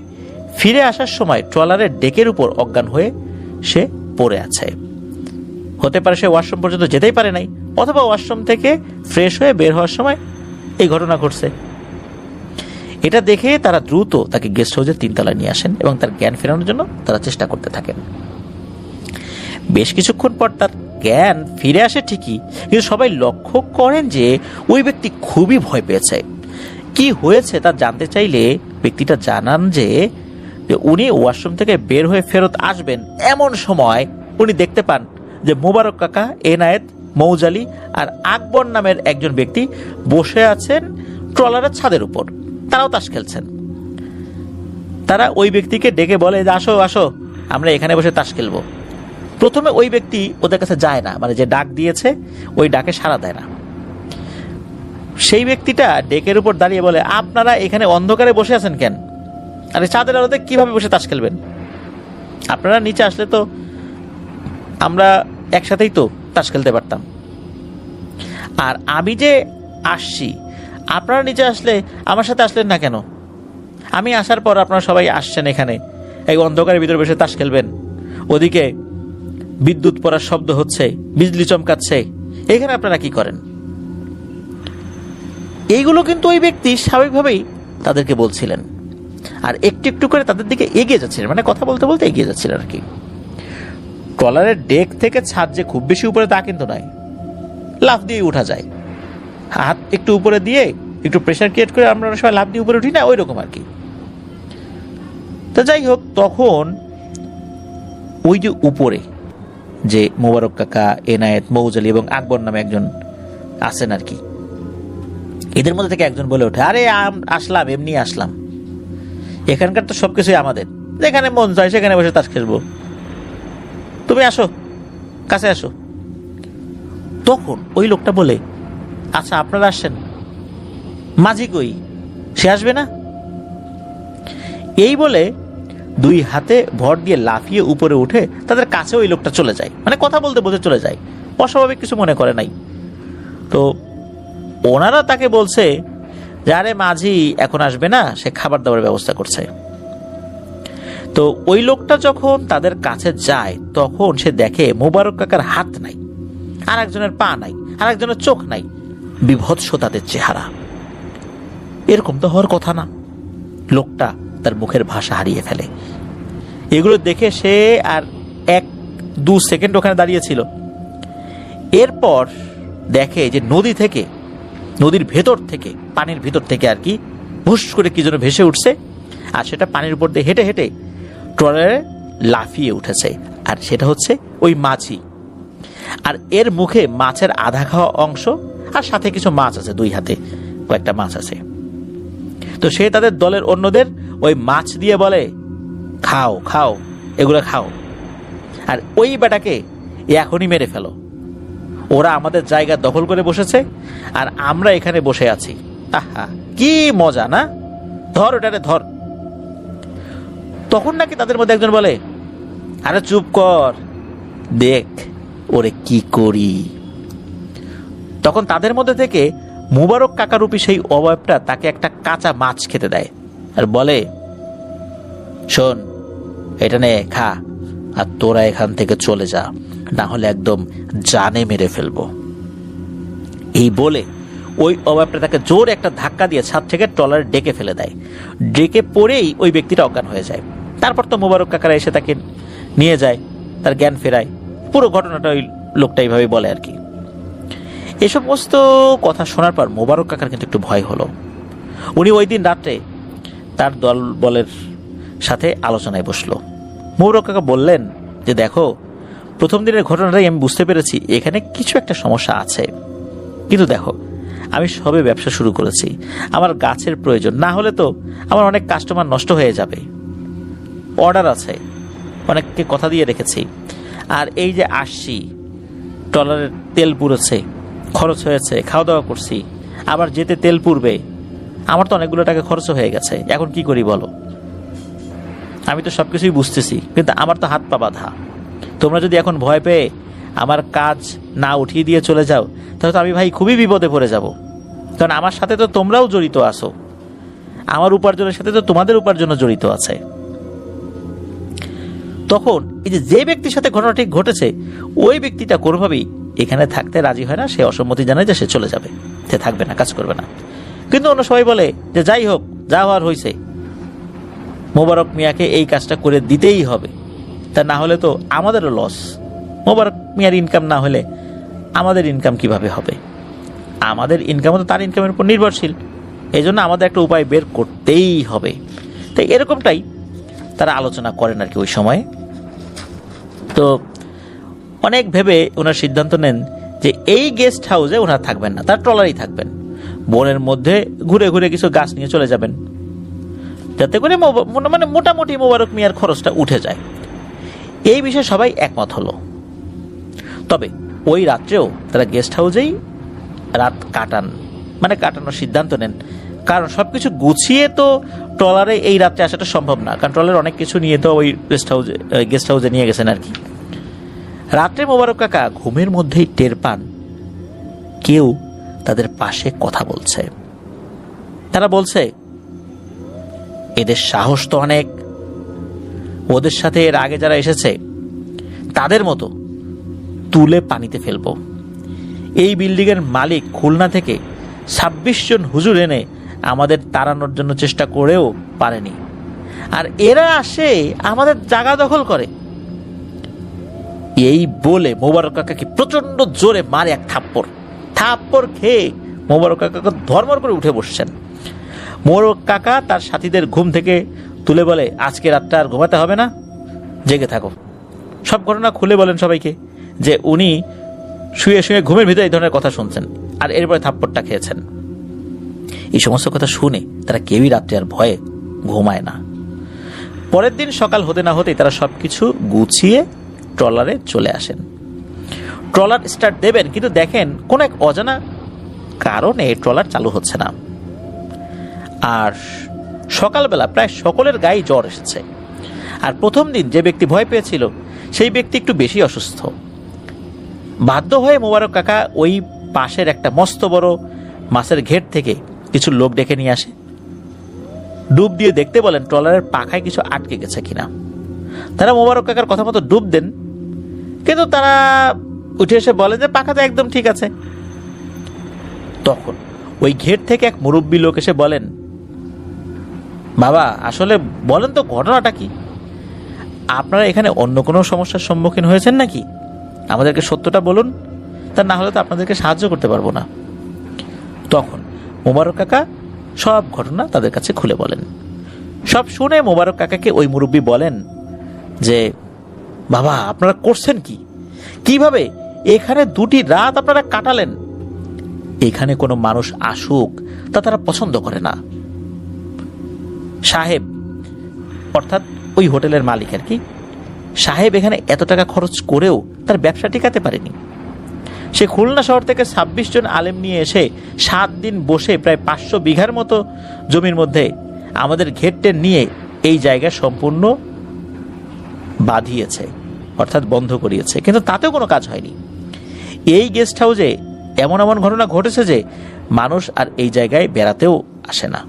ফিরে আসার সময় ট্রলারের ডেকের উপর অজ্ঞান হয়ে সে পড়ে আছে। হতে পারে সে ওয়াশরুম পর্যন্ত যেতেই পারে নাই, অথবা ওয়াশরুম থেকে ফ্রেশ হয়ে বের হওয়ার সময় এই ঘটনা ঘটছে। এটা দেখে তারা দ্রুত তাকে গেস্ট হাউসের 3 তলায় নিয়ে আসেন এবং তার জ্ঞান ফেরানোর জন্য তারা চেষ্টা করতে থাকেন। বেশ কিছুক্ষণ পর তার জ্ঞান ফিরে আসে ঠিকই, কিন্তু সবাই লক্ষ্য করেন যে ওই ব্যক্তি খুবই ভয় পেয়েছে। কি হয়েছে তা জানতে চাইলে ব্যক্তিটা জানান যে উনি ওয়াশরুম থেকে বের হয়ে ফেরত আসবেন, এমন সময় উনি দেখতে পান যে মোবারক কাকা, এনায়েত, মৌজালি আর আকবর নামের একজন ব্যক্তি বসে আছেন ট্রলারের ছাদের উপর, তারাও তাস খেলছেন। তারা ওই ব্যক্তিকে ডেকে বলে যে আসো আসো, আমরা এখানে বসে তাস খেলবো। প্রথমে ওই ব্যক্তি ওদের কাছে যায় না, মানে যে ডাক দিয়েছে ওই ডাকে সাড়া দেয় না। সেই ব্যক্তিটা ডেকের উপর দাঁড়িয়ে বলে, আপনারা এখানে অন্ধকারে বসে আছেন কেন? আরে চাঁদের আলোতে কিভাবে বসে তাস খেলবেন? আপনারা নিচে আসলে তো আমরা একসাথেই তো তাস খেলতে পারতাম। আর আমি যে আসছি, আপনারা নিচে আসলে আমার সাথে আসলেন না কেন? আমি আসার পর আপনারা সবাই আসছেন এখানে, এই অন্ধকারের ভিতরে বসে তাস খেলবেন। ওদিকে বিদ্যুৎ পড়ার শব্দ হচ্ছে, বিজলি চমকাচ্ছে, এখানে আপনারা কি করেন? এইগুলো কিন্তু ওই ব্যক্তি স্বাভাবিকভাবেই তাদেরকে বলছিলেন, আর একটু একটু করে তাদের দিকে এগিয়ে যাচ্ছিলেন, মানে কথা বলতে বলতে এগিয়ে যাচ্ছিলেন আর কি। ট্রলারের ডেক থেকে ছাদ যে খুব বেশি উপরে তা কিন্তু নয়, লাফ দিয়ে উঠা যায়, হাত একটু উপরে দিয়ে একটু প্রেশার ক্রিয়েট করে আমরা সবাই লাফ দিয়ে উপরে উঠি না, ওই রকম আর কি। তো যাই হোক, তখন ওই যে উপরে যে মোবারক কাকা, এনায়েত, মৌজালি এবং আকবর নামে একজন আছেন আর কি, এদের মধ্যে থেকে একজন বলে ওঠে, আরে আসলাম, এমনি আসলাম, এখানকার তো সবকিছুই আমাদের, যেখানে মন চায় সেখানে বসে তাস খেলবো, তুমি আসো, কাছে আসো। তখন ওই লোকটা বলে, আচ্ছা আপনারা আসছেন, মাঝি কই, সে আসবে না? এই বলে 2 হাতে ভর দিয়ে লাফিয়ে উপরে উঠে তাদের কাছে ওই লোকটা চলে যায়, মানে কথা বলতে বলতে চলে যায়, অস্বাভাবিক কিছু মনে করে নাই। তো ওনারা তাকে বলছে যে আরে মাঝি এখন আসবে না, সে খাবার দাবারের ব্যবস্থা করছে। তো ওই লোকটা যখন তাদের কাছে যায় তখন সে দেখে মোবারক কাকার হাত নাই, আর একজনের পা নাই, আর একজনের চোখ নাই, বিভৎস তাদের চেহারা। এরকম তো হওয়ার কথা না। লোকটা তার মুখের ভাষা হারিয়ে ফেলে। এগুলো দেখে সে আর 1-2 সেকেন্ড ওখানে দাঁড়িয়েছিল। এরপর দেখে যে নদীর ভেতর থেকে, পানির ভিতর থেকে আর কি, ভুস করে কি যেন ভেসে উঠছে, আর সেটা পানির উপর দিয়ে হেঁটে হেঁটে ট্রলারে লাফিয়ে উঠেছে। আর সেটা হচ্ছে ওই মাছি। আর এর মুখে মাছের আধা খাওয়া অংশ, আর সাথে কিছু মাছ আছে, 2 হাতে কয়েকটা মাছ আছে। তো সে তাদের দলের অন্যদের ওই মাছ দিয়ে বলে, খাও খাও, এগুলো খাও, আর ওই বেটাকে এখনই মেরে ফেলো। ওরা আমাদের জায়গা দখল করে বসেছে, আর আমরা এখানে বসে আছি। আহা, কি মজা না, ধর ওটারে ধর। তখন নাকি তাদের মধ্যে একজন বলে, আরে চুপ কর, দেখ ওরে কি করি। তখন তাদের মধ্যে থেকে মুবারক কাকারূপী সেই অবয়বটা তাকে একটা কাঁচা মাছ খেতে দেয় আর বলে, শোন, এটা নে, খা, আর তোরা এখান থেকে চলে যা, না হলে একদম জানে মেরে ফেলবো। এই বলে ওই অবয়বটা তাকে জোর একটা ধাক্কা দিয়ে ছাদ থেকে ট্রলারে ডেকে ফেলে দেয়। ডেকে পড়েই ওই ব্যক্তিটা অজ্ঞান হয়ে যায়। তারপর তো মুবারক কাকারা এসে তাকে নিয়ে যায়, তার জ্ঞান ফেরায়। পুরো ঘটনাটা ওই লোকটা এইভাবে বলে আর কি। এই সমস্ত কথা শোনার পর মুবারক কাকার কিন্তু একটু ভয় হলো। উনি ওই দিন রাত্রে তার দল বলের সাথে আলোচনায় বসলো। মুবারক কাকা বললেন যে, দেখো, প্রথম দিনের ঘটনাটাই আমি বুঝতে পেরেছি এখানে কিছু একটা সমস্যা আছে। কিন্তু দেখো, আমি সবে ব্যবসা শুরু করেছি, আমার গাছের প্রয়োজন, না হলে তো আমার অনেক কাস্টমার নষ্ট হয়ে যাবে। অর্ডার আছে, অনেককে কথা দিয়ে রেখেছি। আর এই যে আসছি, ট্রলারের তেল পুড়েছে, খরচ হয়েছে, খাওয়া দাওয়া করছি, আবার যেতে তেল পুড়বে, আমার তো অনেকগুলো টাকা খরচ হয়ে গেছে। এখন কি করি বলো? আমি তো সবকিছুই বুঝতেছি, কিন্তু আমার তো হাত পা বাঁধা। তোমরা যদি এখন ভয় পেয়ে আমার কাজ না উঠিয়ে দিয়ে চলে যাও, তাহলে তো আমি ভাই খুবই বিপদে পড়ে যাব। কারণ আমার সাথে তো তোমরাও জড়িত আছো, আমার উপার্জনের সাথে তো তোমাদের উপার্জন জড়িত আছে। তখন এই যে ব্যক্তির সাথে ঘটনাটি ঘটেছে, ওই ব্যক্তিটা কোনোভাবেই এখানে থাকতে রাজি হয় না। সে অসম্মতি জানায় যে সে চলে যাবে, সে থাকবে না, কাজ করবে না। কিন্তু অন্য সবাই বলে যে যাই হোক, যা হওয়ার হয়েছে, মোবারক মিয়াকে এই কাজটা করে দিতেই হবে, তা না হলে তো আমাদেরও লস। মোবারক মিয়ার ইনকাম না হলে আমাদের ইনকাম কিভাবে হবে? আমাদের ইনকামও তো তার ইনকামের উপর নির্ভরশীল। এই জন্য আমাদের একটা উপায় বের করতেই হবে। তাই এরকমটাই তারা আলোচনা করেন আর কি ওই সময়ে। তো অনেক ভেবে ওনার সিদ্ধান্ত নেন যে এই গেস্ট হাউসে ওনারা থাকবেন না, তার ট্রলারেই থাকবেন। বনের মধ্যে ঘুরে ঘুরে কিছু গাছ নিয়ে চলে যাবেন, যাতে করে মানে মোটামুটি মোবারক মিয়ার খরচটা উঠে যায়। এই বিষয়ে সবাই একমত হলো। তবে ওই রাত্রেও তারা গেস্ট হাউসেই রাত কাটানোর সিদ্ধান্ত নেন। কারণ সবকিছু গুছিয়ে তো ট্রলারে এই রাত্রে আসাটা সম্ভব না, কারণ ট্রলারে অনেক কিছু নিয়ে তো ওই গেস্ট হাউসে নিয়ে গেছেন আর কি। রাত্রে মোবারক কাকা ঘুমের মধ্যেই টের পান কেউ তাদের পাশে কথা বলছে। তারা বলছে, এদের সাহস তো অনেক, ওদের সাথে এর আগে যারা এসেছে তাদের মতো তুলে পানিতে ফেলবো। এই বিল্ডিংয়ের মালিক খুলনা থেকে 26 জন হুজুর এনে আমাদের তাড়ানোর জন্য চেষ্টা করেও পারেনি, আর এরা আসে আমাদের জায়গা দখল করে। এই বলে মোবারক কাকাকে প্রচন্ড জোরে মারে এক থাপ্পড় খেয়ে মোবারক কাকা ধর্মর করে উঠে বসছেন। মোবারক কাকা তার সাথীদের ঘুম থেকে তুলে বলে, আজকে রাতটা আর ঘুমাতে হবে না, জেগে থাকো। সব ঘটনা খুলে বলেন সবাইকে যে উনি শুয়ে শুয়ে ঘুমের ভিতরে এই ধরনের কথা শুনছেন, আর এরপরে থাপ্পড়টা খেয়েছেন। এই সমস্ত কথা শুনে তারা কেউই রাত্রে আর ভয়ে ঘুমায় না। পরের দিন সকাল হতে না হতেই তারা সবকিছু গুছিয়ে ট্রলারে চলে আসেন। ট্রলার স্টার্ট দেবেন, কিন্তু দেখেন কোন এক অজানা কারণে ট্রলার চালু হচ্ছে না। আর সকালবেলা প্রায় সকলের গায়ে জ্বর এসেছে। আর প্রথম দিন যে ব্যক্তি ভয় পেয়েছিল সেই ব্যক্তি একটু বেশি অসুস্থ। বাধ্য হয়ে মোবারক কাকা ওই পাশের একটা মস্ত বড় মাছের ঘেট থেকে কিছু লোক ডেকে নিয়ে আসে, ডুব দিয়ে দেখতে বলেন ট্রলারের পাখায় কিছু আটকে গেছে কিনা। তারা মোবারক কাকার কথা মতো ডুব দেন, কিন্তু তারা উঠে এসে বলে যে পাখা তো একদম ঠিক আছে। তখন ওই ঘেট থেকে এক মুরব্বী লোক এসে বলেন, বাবা আসলে বলেন তো ঘটনাটা কি? আপনারা এখানে অন্য কোনো সমস্যার সম্মুখীন হয়েছেন নাকি? আমাদেরকে সত্যটা বলুন, তা না হলে তো আপনাদেরকে সাহায্য করতে পারবো না। তখন মোবারক কাকা সব ঘটনা তাদের কাছে খুলে বলেন। সব শুনে মোবারক কাকাকে ওই মুরব্বী বলেন যে, বাবা আপনারা করছেন কি? কিভাবে এখানে 2টি রাত আপনারা কাটালেন? এখানে কোনো মানুষ আসুক তা তারা পছন্দ করে না। সাহেব, অর্থাৎ ওই হোটেলের মালিক আর কি, সাহেব এখানে এত টাকা খরচ করেও তার ব্যবসা টিকাতে পারেনি। সে খুলনা শহর থেকে 26 জন আলেম নিয়ে এসে 7 দিন বসে প্রায় 500 বিঘার মতো জমির মধ্যে আমাদের ঘেরটে নিয়ে এই জায়গা সম্পূর্ণ বাঁধিয়েছে, অর্থাৎ বন্ধ করিয়েছে, কিন্তু তাতেও কোনো কাজ হয়নি। এই গেস্ট হাউসে এমন এমন ঘটনা ঘটেছে যে মানুষ আর এই জায়গায় বেড়াতেও আসে না,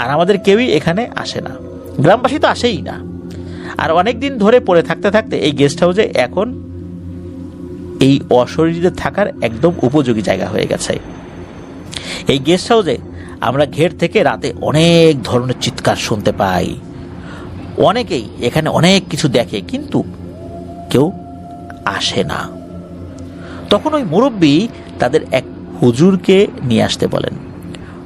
আর আমাদের কেউই এখানে আসে না, গ্রামবাসী তো আসেই না। আর অনেক দিন ধরে পড়ে থাকতে থাকতে এই গেস্ট হাউসে এখন এই অশরীরীদের থাকার একদম উপযোগী জায়গা হয়ে গেছে। এই গেস্ট হাউসে আমরা ঘের থেকে রাতে অনেক ধরনের চিৎকার শুনতে পাই। অনেকেই এখানে অনেক কিছু দেখে, কিন্তু কেউ আসে না। তখন ওই মুরব্বী তাদের এক হুজুরকে নিয়ে আসতে বলেন,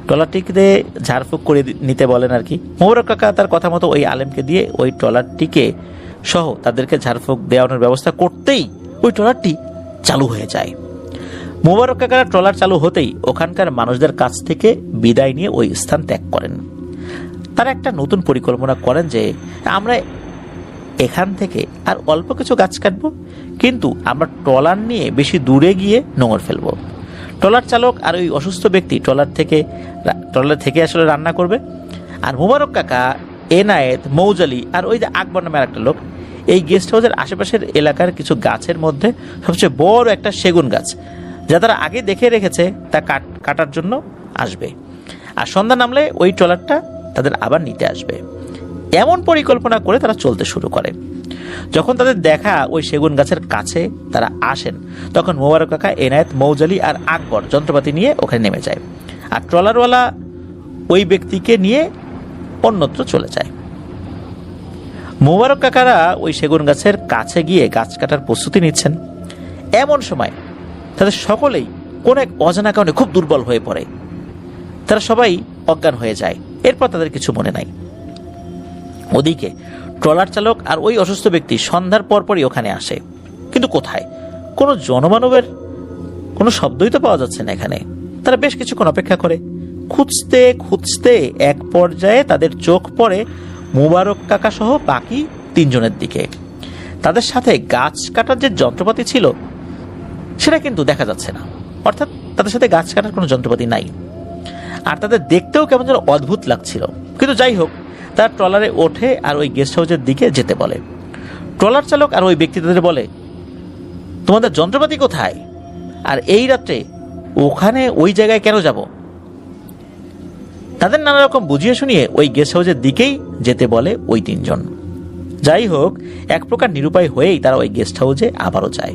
ট্রলারটিকে ঝাড়ফুঁক করে নিতে বলেন আর কি। মোবারক কাকা তার কথা মতো ওই আলেমকে দিয়ে ওই ট্রলারটিকে সহ তাদেরকে ঝাড়ফুঁক দেওয়ানোর ব্যবস্থা করতেই ওই ট্রলারটি চালু হয়ে যায়। মোবারক কাকার ট্রলার চালু হতেই ওখানকার মানুষদের কাছ থেকে বিদায় নিয়ে ওই স্থান ত্যাগ করেন। তারা একটা নতুন পরিকল্পনা করেন যে আমরা এখান থেকে আর অল্প কিছু গাছ কাটবো, কিন্তু আমরা ট্রলার নিয়ে বেশি দূরে গিয়ে নোঙর ফেলবো। ট্রলার চালক আর ওই অসুস্থ ব্যক্তি ট্রলার থেকে আসলে রান্না করবে। আর মোবারক কাকা, এনায়েত, মৌজালি আর ওই যে আকবর নামের একটা লোক এই গেস্ট হাউসের আশেপাশের এলাকার কিছু গাছের মধ্যে সবচেয়ে বড় একটা সেগুন গাছ, যা তারা আগে দেখে রেখেছে, তা কাটার জন্য আসবে। আর সন্ধ্যা নামলে ওই ট্রলারটা তাদের আবার নিতে আসবে। এমন পরিকল্পনা করে তারা চলতে শুরু করে। যখন তাদের দেখা ওই সেগুন গাছের কাছে তারা আসেন, তখন মোবারক কাকা, এনায়েত, মৌজালি আর আকবর যন্ত্রপাতি নিয়ে ওখানে নেমে যায়, আর ট্রলারওয়ালা ওই ব্যক্তিকে নিয়ে অন্যত্র চলে যায়। মোবারক কাকারা ওই সেগুন গাছের কাছে গিয়ে গাছ কাটার প্রস্তুতি নিচ্ছেন। এমন সময় তাদের সকলেই কোন এক অজানা কারণে খুব দুর্বল হয়ে পড়ে। তারা সবাই অজ্ঞান হয়ে যায়। এরপর তাদের কিছু মনে নাই। ওদিকে ট্রলার চালক আর ওই অসুস্থ ব্যক্তি সন্ধ্যার পরপরই ওখানে আসে, কিন্তু কোথায় কোনো জনমানবের কোনো শব্দই তো পাওয়া যাচ্ছে না এখানে। তারা বেশ কিছুক্ষণ অপেক্ষা করে, খুঁজতে খুঁজতে এক পর্যায়ে তাদের চোখ পড়ে মোবারক কাকা সহ বাকি 3 জনের দিকে। তাদের সাথে গাছ কাটার যে যন্ত্রপাতি ছিল সেটা কিন্তু দেখা যাচ্ছে না, অর্থাৎ তাদের সাথে গাছ কাটার কোনো যন্ত্রপাতি নাই। আর তাদের দেখতেও কেমন যেন অদ্ভুত লাগছিল। কিন্তু যাই হোক, তারা ট্রলারে ওঠে আর ওই গেস্ট হাউসের দিকে যেতে বলে। ট্রলার চালক আর ওই ব্যক্তি তাদের বলে, তোমাদের যন্ত্রপাতি কোথায়? আর এই রাত্রে ওখানে ওই জায়গায় কেন যাব? তাদের নানা রকম বুঝিয়ে শুনিয়ে ওই গেস্ট হাউসের দিকেই যেতে বলে ওই 3 জন। যাই হোক, এক প্রকার নিরুপায় হয়েই তারা ওই গেস্ট হাউসে আবারও যায়।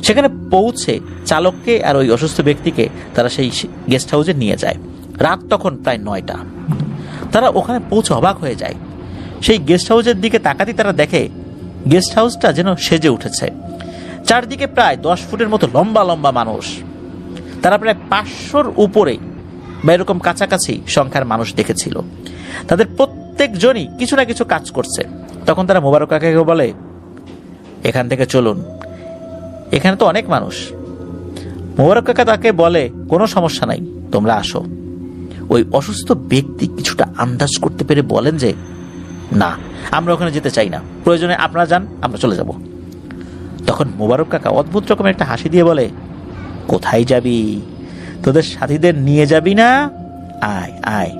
সেখানে পৌঁছে চালককে আর ওই অসুস্থ ব্যক্তিকে তারা সেই গেস্ট হাউসে নিয়ে যায়। রাত তখন প্রায় 9টা। তারা ওখানে পৌঁছে অবাক হয়ে যায়। সেই গেস্ট হাউসের দিকে তাকাতেই তারা দেখে গেস্ট হাউসটা যেন সেজে উঠেছে। চারদিকে প্রায় 10 ফুটের মতো লম্বা লম্বা মানুষ। তারা প্রায় 500-র উপরে বা এরকম কাছাকাছি সংখ্যার মানুষ দেখেছিল। তাদের প্রত্যেকজনই কিছু না কিছু কাজ করছে। তখন তারা মোবারক কাকাকে বলে, এখান থেকে চলুন, এখানে তো অনেক মানুষ। মোবারক কাকা তাকে বলে, কোনো সমস্যা নাই, তোমরা আসো। ওই অসুস্থ ব্যক্তি কিছুটা আন্দাজ করতে পেরে বলেন যে, না, আমরা ওখানে যেতে চাই না, প্রয়োজনে আপনারা যান, আমরা চলে যাব। তখন মোবারক কাকা অদ্ভুত রকমের একটা হাসি দিয়ে বলে, কোথায় যাবি? তোদের সাথীদের নিয়ে যাবি না? আয় আয়।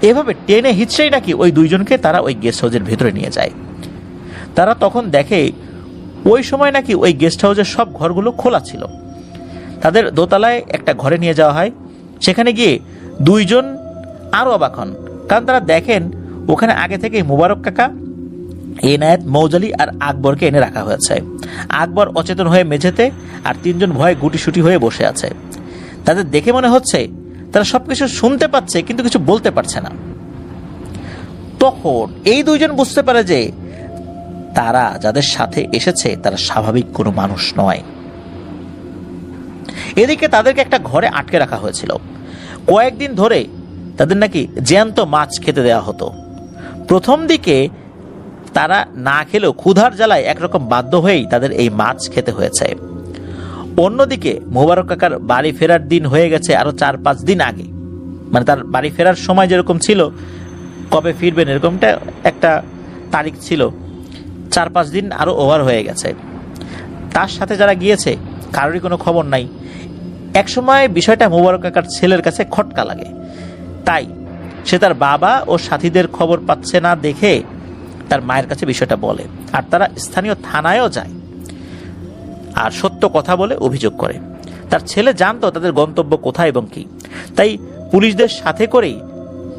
এভাবে টেনে হিচড়েই নাকি ওই 2 জনকে তারা ওই গেস্ট হাউসের ভেতরে নিয়ে যায়। তারা তখন দেখে ওই সময় নাকি ওই গেস্ট হাউসের সব ঘরগুলো খোলা ছিল। তাদের দোতলায় একটা ঘরে নিয়ে যাওয়া হয়। সেখানে গিয়ে দুইজন আরও অবাক হন, কারণ তারা দেখেন ওখানে আগে থেকেই মোবারক কাকা, এনায়েত, মৌজালি আর আকবরকে এনে রাখা হয়েছে। আকবর অচেতন হয়ে মেঝেতে, আর তিনজন ভয়ে গুটিসুটি হয়ে বসে আছে। তাদের দেখে মনে হচ্ছে তারা সবকিছু শুনতে পাচ্ছে কিন্তু কিছু বলতে পারছে না। তখন এই দুইজন বুঝতে পারে যে তারা যাদের সাথে এসেছে তারা স্বাভাবিক কোনো মানুষ নয়। এদিকে তাদেরকে একটা ঘরে আটকে রাখা হয়েছিল। কয়েকদিন ধরে তাদের নাকি জ্যান্ত মাছ খেতে দেওয়া হতো। প্রথম দিকে তারা না খেলেও ক্ষুধার জ্বালায় একরকম বাধ্য হয়েই তাদের এই মাছ খেতে হয়েছে। অন্যদিকে মোবারক কাকার বাড়ি ফেরার দিন হয়ে গেছে আরো 4-5 দিন আগে, মানে তার বাড়ি ফেরার সময় যেরকম ছিল কবে ফিরবেন এরকমটা একটা তারিখ ছিল, 4-5 দিন আরো ওভার হয়ে গেছে। তার সাথে যারা গিয়েছে কারোরই কোনো খবর নাই। একসময় বিষয়টা মোবারক কাকার ছেলের কাছে খটকা লাগে, তাই সে তার বাবা ও সাথীদের খবর পাচ্ছে না দেখে তার মায়ের কাছে বিষয়টা বলে, আর তারা স্থানীয় থানায়ও যায় আর সত্য কথা বলে অভিযোগ করে। তার ছেলে জানতো তাদের গন্তব্য কোথায় এবং কি, তাই পুলিশদের সাথে করেই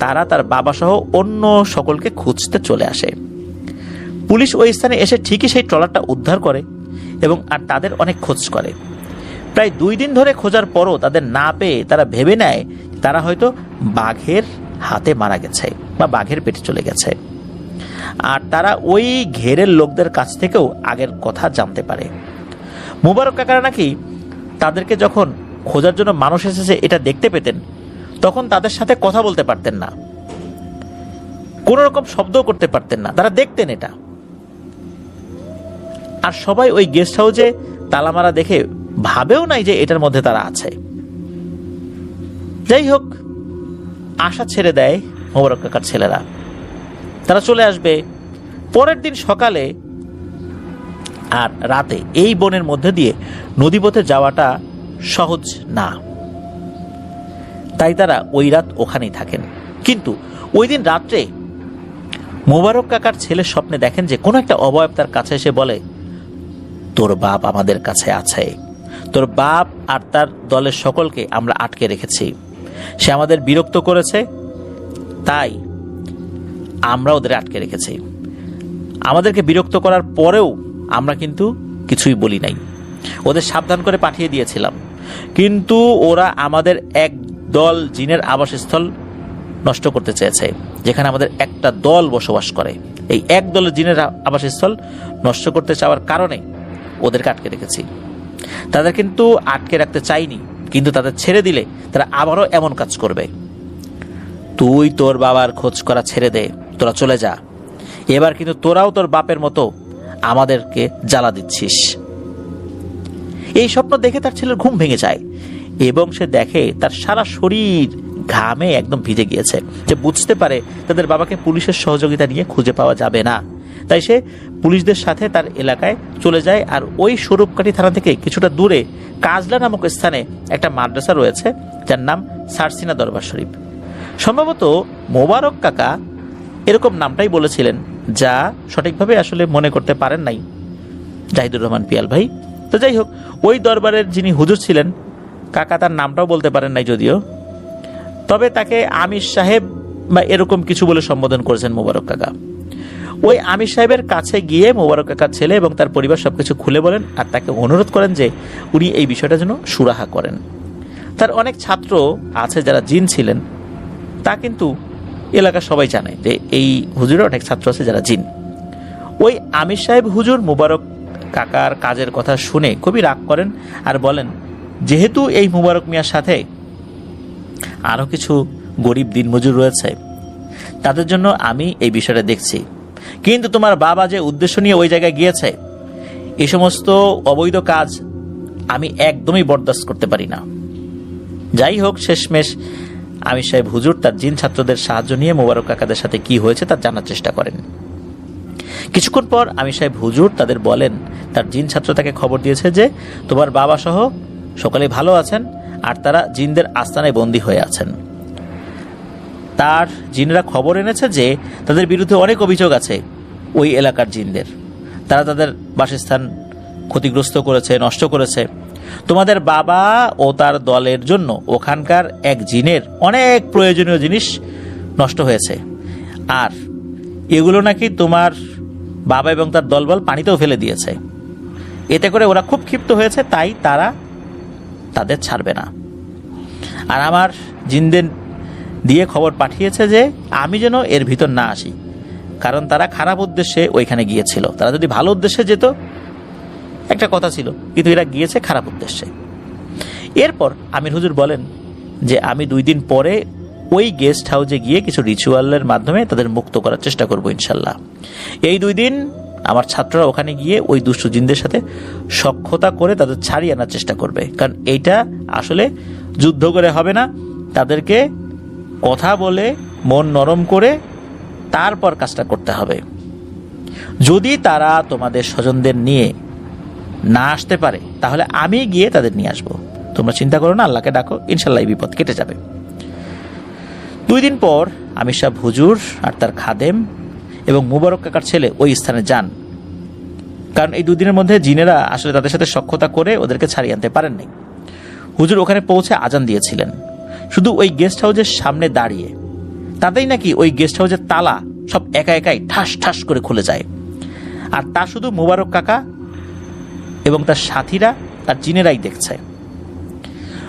তারা তার বাবা সহ অন্য সকলকে খুঁজতে চলে আসে। পুলিশ ওই স্থানে এসে ঠিকই সেই ট্রলারটা উদ্ধার করে এবং আর তাদের অনেক খোঁজ করে। প্রায় 2 দিন ধরে খোঁজার পরও তাদের না পেয়ে তারা ভেবে নেয় তারা হয়তো বাঘের হাতে মারা গেছে বা বাঘের পেটে চলে গেছে। আর তারা ওই ঘেরের লোকদের কাছ থেকেও আগের কথা জানতে পারে। মোবারক কাকারা নাকি তাদেরকে যখন খোঁজার জন্য মানুষ এসেছে এটা দেখতে পেতেন, তখন তাদের সাথে কথা বলতে পারতেন না, কোন রকম শব্দও করতে পারতেন না, তারা দেখতেন এটা। আর সবাই ওই গেস্ট হাউসে তালামারা দেখে ভাবেও নাই যে এটার মধ্যে তারা আছে। যাই হোক, আশা ছেড়ে দেয় মোবারক কাকার ছেলেরা, তারা চলে আসবে পরের দিন সকালে। আর রাতে এই বনের মধ্যে দিয়ে নদীপথে যাওয়াটা সহজ না, তাই তারা ওই রাত ওখানেই থাকেন। কিন্তু ওই দিন রাত্রে মোবারক কাকার ছেলের স্বপ্নে দেখেন যে কোনো একটা অবয়ব তার কাছে এসে বলে, তোর বাপ আমাদের কাছে আছে, তোর বাপ আর তার দলের সকলকে আমরা আটকে রেখেছি, সে আমাদের বিরক্ত করেছে তাই আমরা ওদের আটকে রেখেছি। আমাদেরকে বিরক্ত করার পরেও আমরা কিন্তু কিছুই বলি নাই, ওদের সাবধান করে পাঠিয়ে দিয়েছিলাম, কিন্তু ওরা আমাদের এক দল জিনের আবাসস্থল নষ্ট করতে চেয়েছে, যেখানে আমাদের একটা দল বসবাস করে। এই এক দলের জিনের আবাসস্থল নষ্ট করতে চাওয়ার কারণে ওদেরকে আটকে রেখেছি। তাদের কিন্তু আটকে রাখতে চাইনি, কিন্তু তাদের ছেড়ে দিলে তারা আবারও এমন কাজ করবে। তুই তোর বাবার খোঁজ করা ছেড়ে দে, তোরা চলে যা, এবার কিন্তু তোরাও তোর বাপের মতো আমাদেরকে জ্বালা দিচ্ছিস। এই স্বপ্ন দেখে তার ছেলের ঘুম ভেঙে যায় এবং সে দেখে তার সারা শরীর ঘামে একদম ভিজে গিয়েছে। যে বুঝতে পারে তাদের বাবাকে পুলিশের সহযোগিতা নিয়ে খুঁজে পাওয়া যাবে না, তাই সে পুলিশদের সাথে তার এলাকায় চলে যায়। আর ওই স্বরূপকাঠি থানা থেকে কিছুটা দূরে কাজলা নামক স্থানে একটা মাদ্রাসা রয়েছে যার নাম সারসিনা দরবার শরীফ। সম্ভবত মোবারক কাকা এরকম নামটাই বলেছিলেন, যা সঠিকভাবে আসলে মনে করতে পারেন নাই জাহিদুর রহমান পিয়াল ভাই। তো যাই হোক, ওই দরবারের যিনি হুজুর ছিলেন কাকা তার নামটাও বলতে পারেন নাই যদিও, তবে তাকে আমির সাহেব বা এরকম কিছু বলে সম্বোধন করেছেন মোবারক কাকা। ওই আমির সাহেবের কাছে গিয়ে মোবারক কাকার ছেলে এবং তার পরিবার সবকিছু খুলে বলেন আর তাকে অনুরোধ করেন যে উনি এই বিষয়টা যেন সুরাহা করেন। তার অনেক ছাত্র আছে যারা জিন ছিলেন, তা কিন্তু এলাকার সবাই জানে যে এই হুজুরের অনেক ছাত্র আছে যারা জিন। ওই আমির সাহেব হুজুর মোবারক কাকার কাজের কথা শুনে খুবই রাগ করেন আর বলেন, যেহেতু এই মোবারক মিয়ার সাথে আরও কিছু গরিব দিনমজুর রয়েছে, তাদের জন্য আমি এই বিষয়টা দেখছি, কিন্তু তোমার বাবা যে উদ্দেশ্য নিয়ে ওই জায়গায় গিয়েছে এই সমস্ত অবৈধ কাজ আমি একদমই বরদাস্ত করতে পারি না। যাই হোক, শেষমেশ আমির সাহেব হুজুর তার জিন ছাত্রদের সাহায্য নিয়ে মোবারক কাকাদের সাথে কি হয়েছে তা জানার চেষ্টা করেন। কিছুক্ষণ পর আমির সাহেব হুজুর তাদের বলেন তার জিন ছাত্র তাকে খবর দিয়েছে যে তোমার বাবা সহ সকলে ভালো আছেন আর তারা জিনদের আস্তানায় বন্দী হয়ে আছেন। তার জিনরা খবর এনেছে যে তাদের বিরুদ্ধে অনেক অভিযোগ আছে ওই এলাকার জিনদের, তারা তাদের বাসস্থান ক্ষতিগ্রস্ত করেছে, নষ্ট করেছে। তোমাদের বাবা ও তার দলের জন্য ওখানকার এক জিনের অনেক প্রয়োজনীয় জিনিস নষ্ট হয়েছে, আর এগুলো নাকি তোমার বাবা এবং তার দলবল পানিতেও ফেলে দিয়েছে। এতে করে ওরা খুব ক্ষিপ্ত হয়েছে, তাই তারা তাদের ছাড়বে না। আর আমার জিনদের দিয়ে খবর পাঠিয়েছে যে আমি যেন এর ভিতর না আসি, কারণ তারা খারাপ উদ্দেশ্যে ওইখানে গিয়েছিল। তারা যদি ভালো উদ্দেশ্যে যেত একটা কথা ছিল, কিন্তু এরা গিয়েছে খারাপ উদ্দেশ্যে। এরপর আমির হুজুর বলেন যে আমি 2 দিন পরে ওই গেস্ট হাউসে গিয়ে কিছু রিচুয়ালের মাধ্যমে তাদের মুক্ত করার চেষ্টা করব ইনশাল্লাহ। এই 2 দিন আমার ছাত্ররা ওখানে গিয়ে ওই দুষ্টু জিনদের সাথে সখ্যতা করে তাদের ছাড়িয়ে আনার চেষ্টা করবে, কারণ এইটা আসলে যুদ্ধ করে হবে না, তাদেরকে কথা বলে মন নরম করে তারপর কাজটা করতে হবে। যদি তারা তোমাদের স্বজনদের নিয়ে না আসতে পারে তাহলে আমি গিয়ে তাদের নিয়ে আসবো। তোমরা চিন্তা করো না, আল্লাহকে ডাকো, ইনশাল্লাহ এই বিপদ কেটে যাবে। 2 দিন পর আমির সাহেব হুজুর আর তার খাদেম এবং মুবারক কাকার ছেলে ওই স্থানে যান, কারণ এই 2 দিনের মধ্যে জিনেরা আসলে তাদের সাথে সখ্যতা করে ওদেরকে ছাড়িয়ে আনতে পারেননি। হুজুর ওখানে পৌঁছে আজান দিয়েছিলেন, শুধু ওই গেস্ট হাউসের সামনে দাঁড়িয়ে। তাতেই নাকি ওই গেস্ট হাউসের তালা সব একা একাই ঠাস ঠাস করে খুলে যায়। আর তা শুধু মুবারক কাকা এবং তার সাথীরা, তার জিনেরাই দেখছে।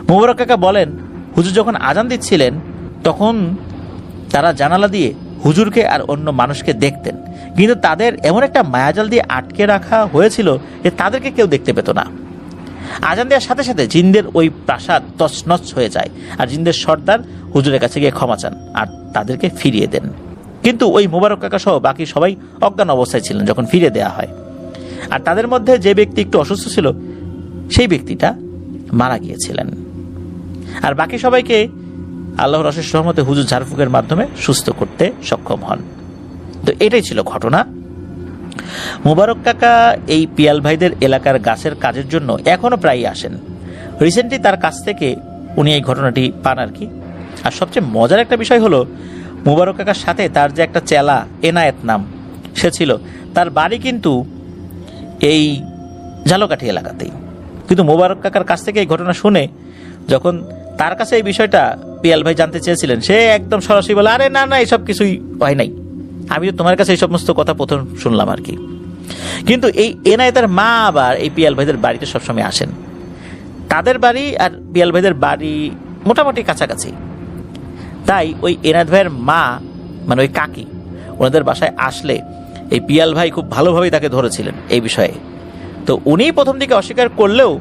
মুবারক কাকা বলেন, হুজুর যখন আজান দিচ্ছিলেন তখন তারা জানালা দিয়ে হুজুরকে আর অন্য মানুষকে দেখতেন, কিন্তু তাদের এমন একটা মায়াজাল দিয়ে আটকে রাখা হয়েছিল যে তাদেরকে কেউ দেখতে পেত না। আজান দেওয়ার সাথে সাথে জিনদের ওই প্রাসাদ তছনছ হয়ে যায়, আর জিনদের সর্দার হুজুরের কাছে গিয়ে ক্ষমা চান আর তাদেরকে ফিরিয়ে দেন। কিন্তু ওই মুবারক কাকা সহ বাকি সবাই অজ্ঞান অবস্থায় ছিলেন যখন ফিরিয়ে দেওয়া হয়। আর তাদের মধ্যে যে ব্যক্তি একটু অসুস্থ ছিল সেই ব্যক্তিটা মারা গিয়েছিলেন। আর বাকি সবাইকে আল্লাহর অশেষ রহমতে হুজুর ঝাড়ফুঁকের মাধ্যমে সুস্থ করতে সক্ষম হন। তো এটাই ছিল ঘটনা। মুবারক কাকা এই পিয়াল ভাইদের এলাকার গাছের কাজের জন্য এখনো প্রায়ই আসেন। রিসেন্টলি তার কাছ থেকে উনি এই ঘটনাটি পান আর কি। আর সবচেয়ে মজার একটা বিষয় হলো, মুবারক কাকার সাথে তার যে একটা চেলা এনায়েত নাম সে ছিল, তার বাড়ি কিন্তু এই ঝালকাঠি এলাকাতেই। কিন্তু মুবারক কাকার কাছ থেকে এই ঘটনা শুনে যখন তার কাছে এই বিষয়টা পিয়াল ভাই জানতে চেয়েছিলেন, সে একদম সরাসরি বলে, আরে না না, এসব কিছুই হয় নাই, আমি তো তোমার কাছে এই সমস্ত কথা প্রথম শুনলাম আর কি। কিন্তু এই এনায়েতের মা আবার এই পিয়াল ভাইদের বাড়িতে সবসময় আসেন। তাদের বাড়ি আর পিয়াল ভাইদের বাড়ি মোটামুটি কাছাকাছি, তাই ওই এনায়েত ভাইয়ের মা মানে ওই কাকি ওনাদের বাসায় আসলে এই পিয়াল ভাই খুব ভালোভাবেই তাকে ধরেছিলেন এই বিষয়ে। তো উনি প্রথম দিকে অস্বীকার করলেও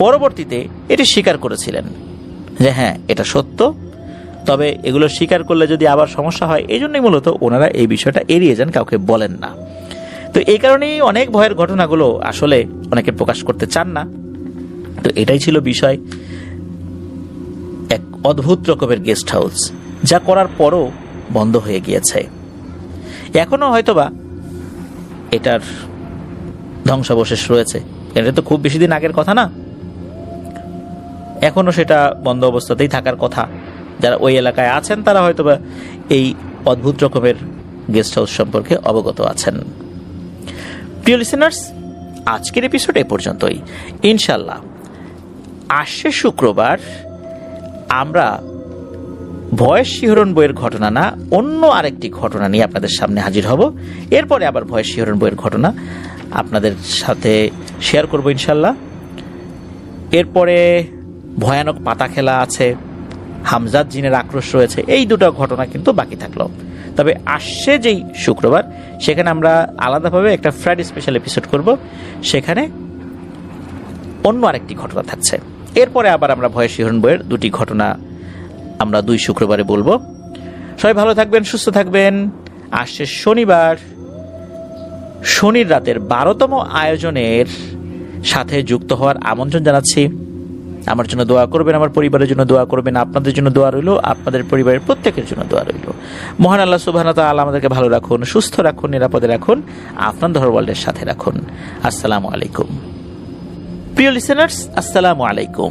পরবর্তীতে এটি স্বীকার করেছিলেন যে হ্যাঁ এটা সত্য, তবে এগুলো স্বীকার করলে যদি আবার সমস্যা হয়, এই জন্যই মূলত ওনারা এই বিষয়টা এড়িয়ে যান, কাউকে বলেন না। তো এই কারণেই অনেক ভয়ের ঘটনাগুলো আসলে অনেকে প্রকাশ করতে চান না। তো এটাই ছিল বিষয়। এক অদ্ভুত রকমের গেস্ট হাউস, যা করার পরও বন্ধ হয়ে গিয়েছে। এখনো হয়তোবা এটার ধ্বংসাবশেষ রয়েছে, এটা তো খুব বেশি দিন আগের কথা না, এখনো সেটা বন্ধ অবস্থাতেই থাকার কথা। যারা ওই এলাকায় আছেন তারা হয়তোবা এই অদ্ভুত রকমের গেস্ট হাউস সম্পর্কে অবগত আছেন। প্রিয় লিসেনার্স, আজকের এপিসোড এ পর্যন্তই। ইনশাল্লাহ আসছে শুক্রবার আমরা ভয়েস শিহরণ বইয়ের ঘটনা না, অন্য আরেকটি ঘটনা নিয়ে আপনাদের সামনে হাজির হব। এরপরে আবার ভয়েস শিহরণ বইয়ের ঘটনা আপনাদের সাথে শেয়ার করব ইনশাল্লাহ। এরপরে ভয়ানক পাতা খেলা আছে, হামজাদ জিনের আক্রোশ রয়েছে, এই দুটো ঘটনা কিন্তু বাকি থাকলো। তবে আসছে যেই শুক্রবার সেখানে আমরা আলাদাভাবে একটা ফ্রাইডে স্পেশাল এপিসোড করব, সেখানে অন্য আরেকটি ঘটনা থাকছে। এরপরে আবার আমরা ভয়েস শিহরণ বইয়ের 2টি ঘটনা আমরা 2 শুক্রবারে বলবো। সবাই ভালো থাকবেন, সুস্থ থাকবেন। আসছে শনিবার, শনির রাতের 12তম আয়োজনের সাথে যুক্ত হওয়ার আমন্ত্রণ জানাচ্ছি। আমার জন্য দোয়া করবেন, আমার পরিবারের জন্য দোয়া করবেন, আপনাদের জন্য দোয়া রইল, আপনাদের পরিবারের প্রত্যেকের জন্য দোয়া রইল। মহান আল্লাহ সুবহানাহু ওয়া তাআলা আমাদেরকে ভালো রাখুন, সুস্থ রাখুন, নিরাপদে রাখুন, আপনাদের ওয়ার্ল্ডের সাথে রাখুন। আসসালামু আলাইকুম। প্রিয় লিসেনার্স, আসসালামু আলাইকুম।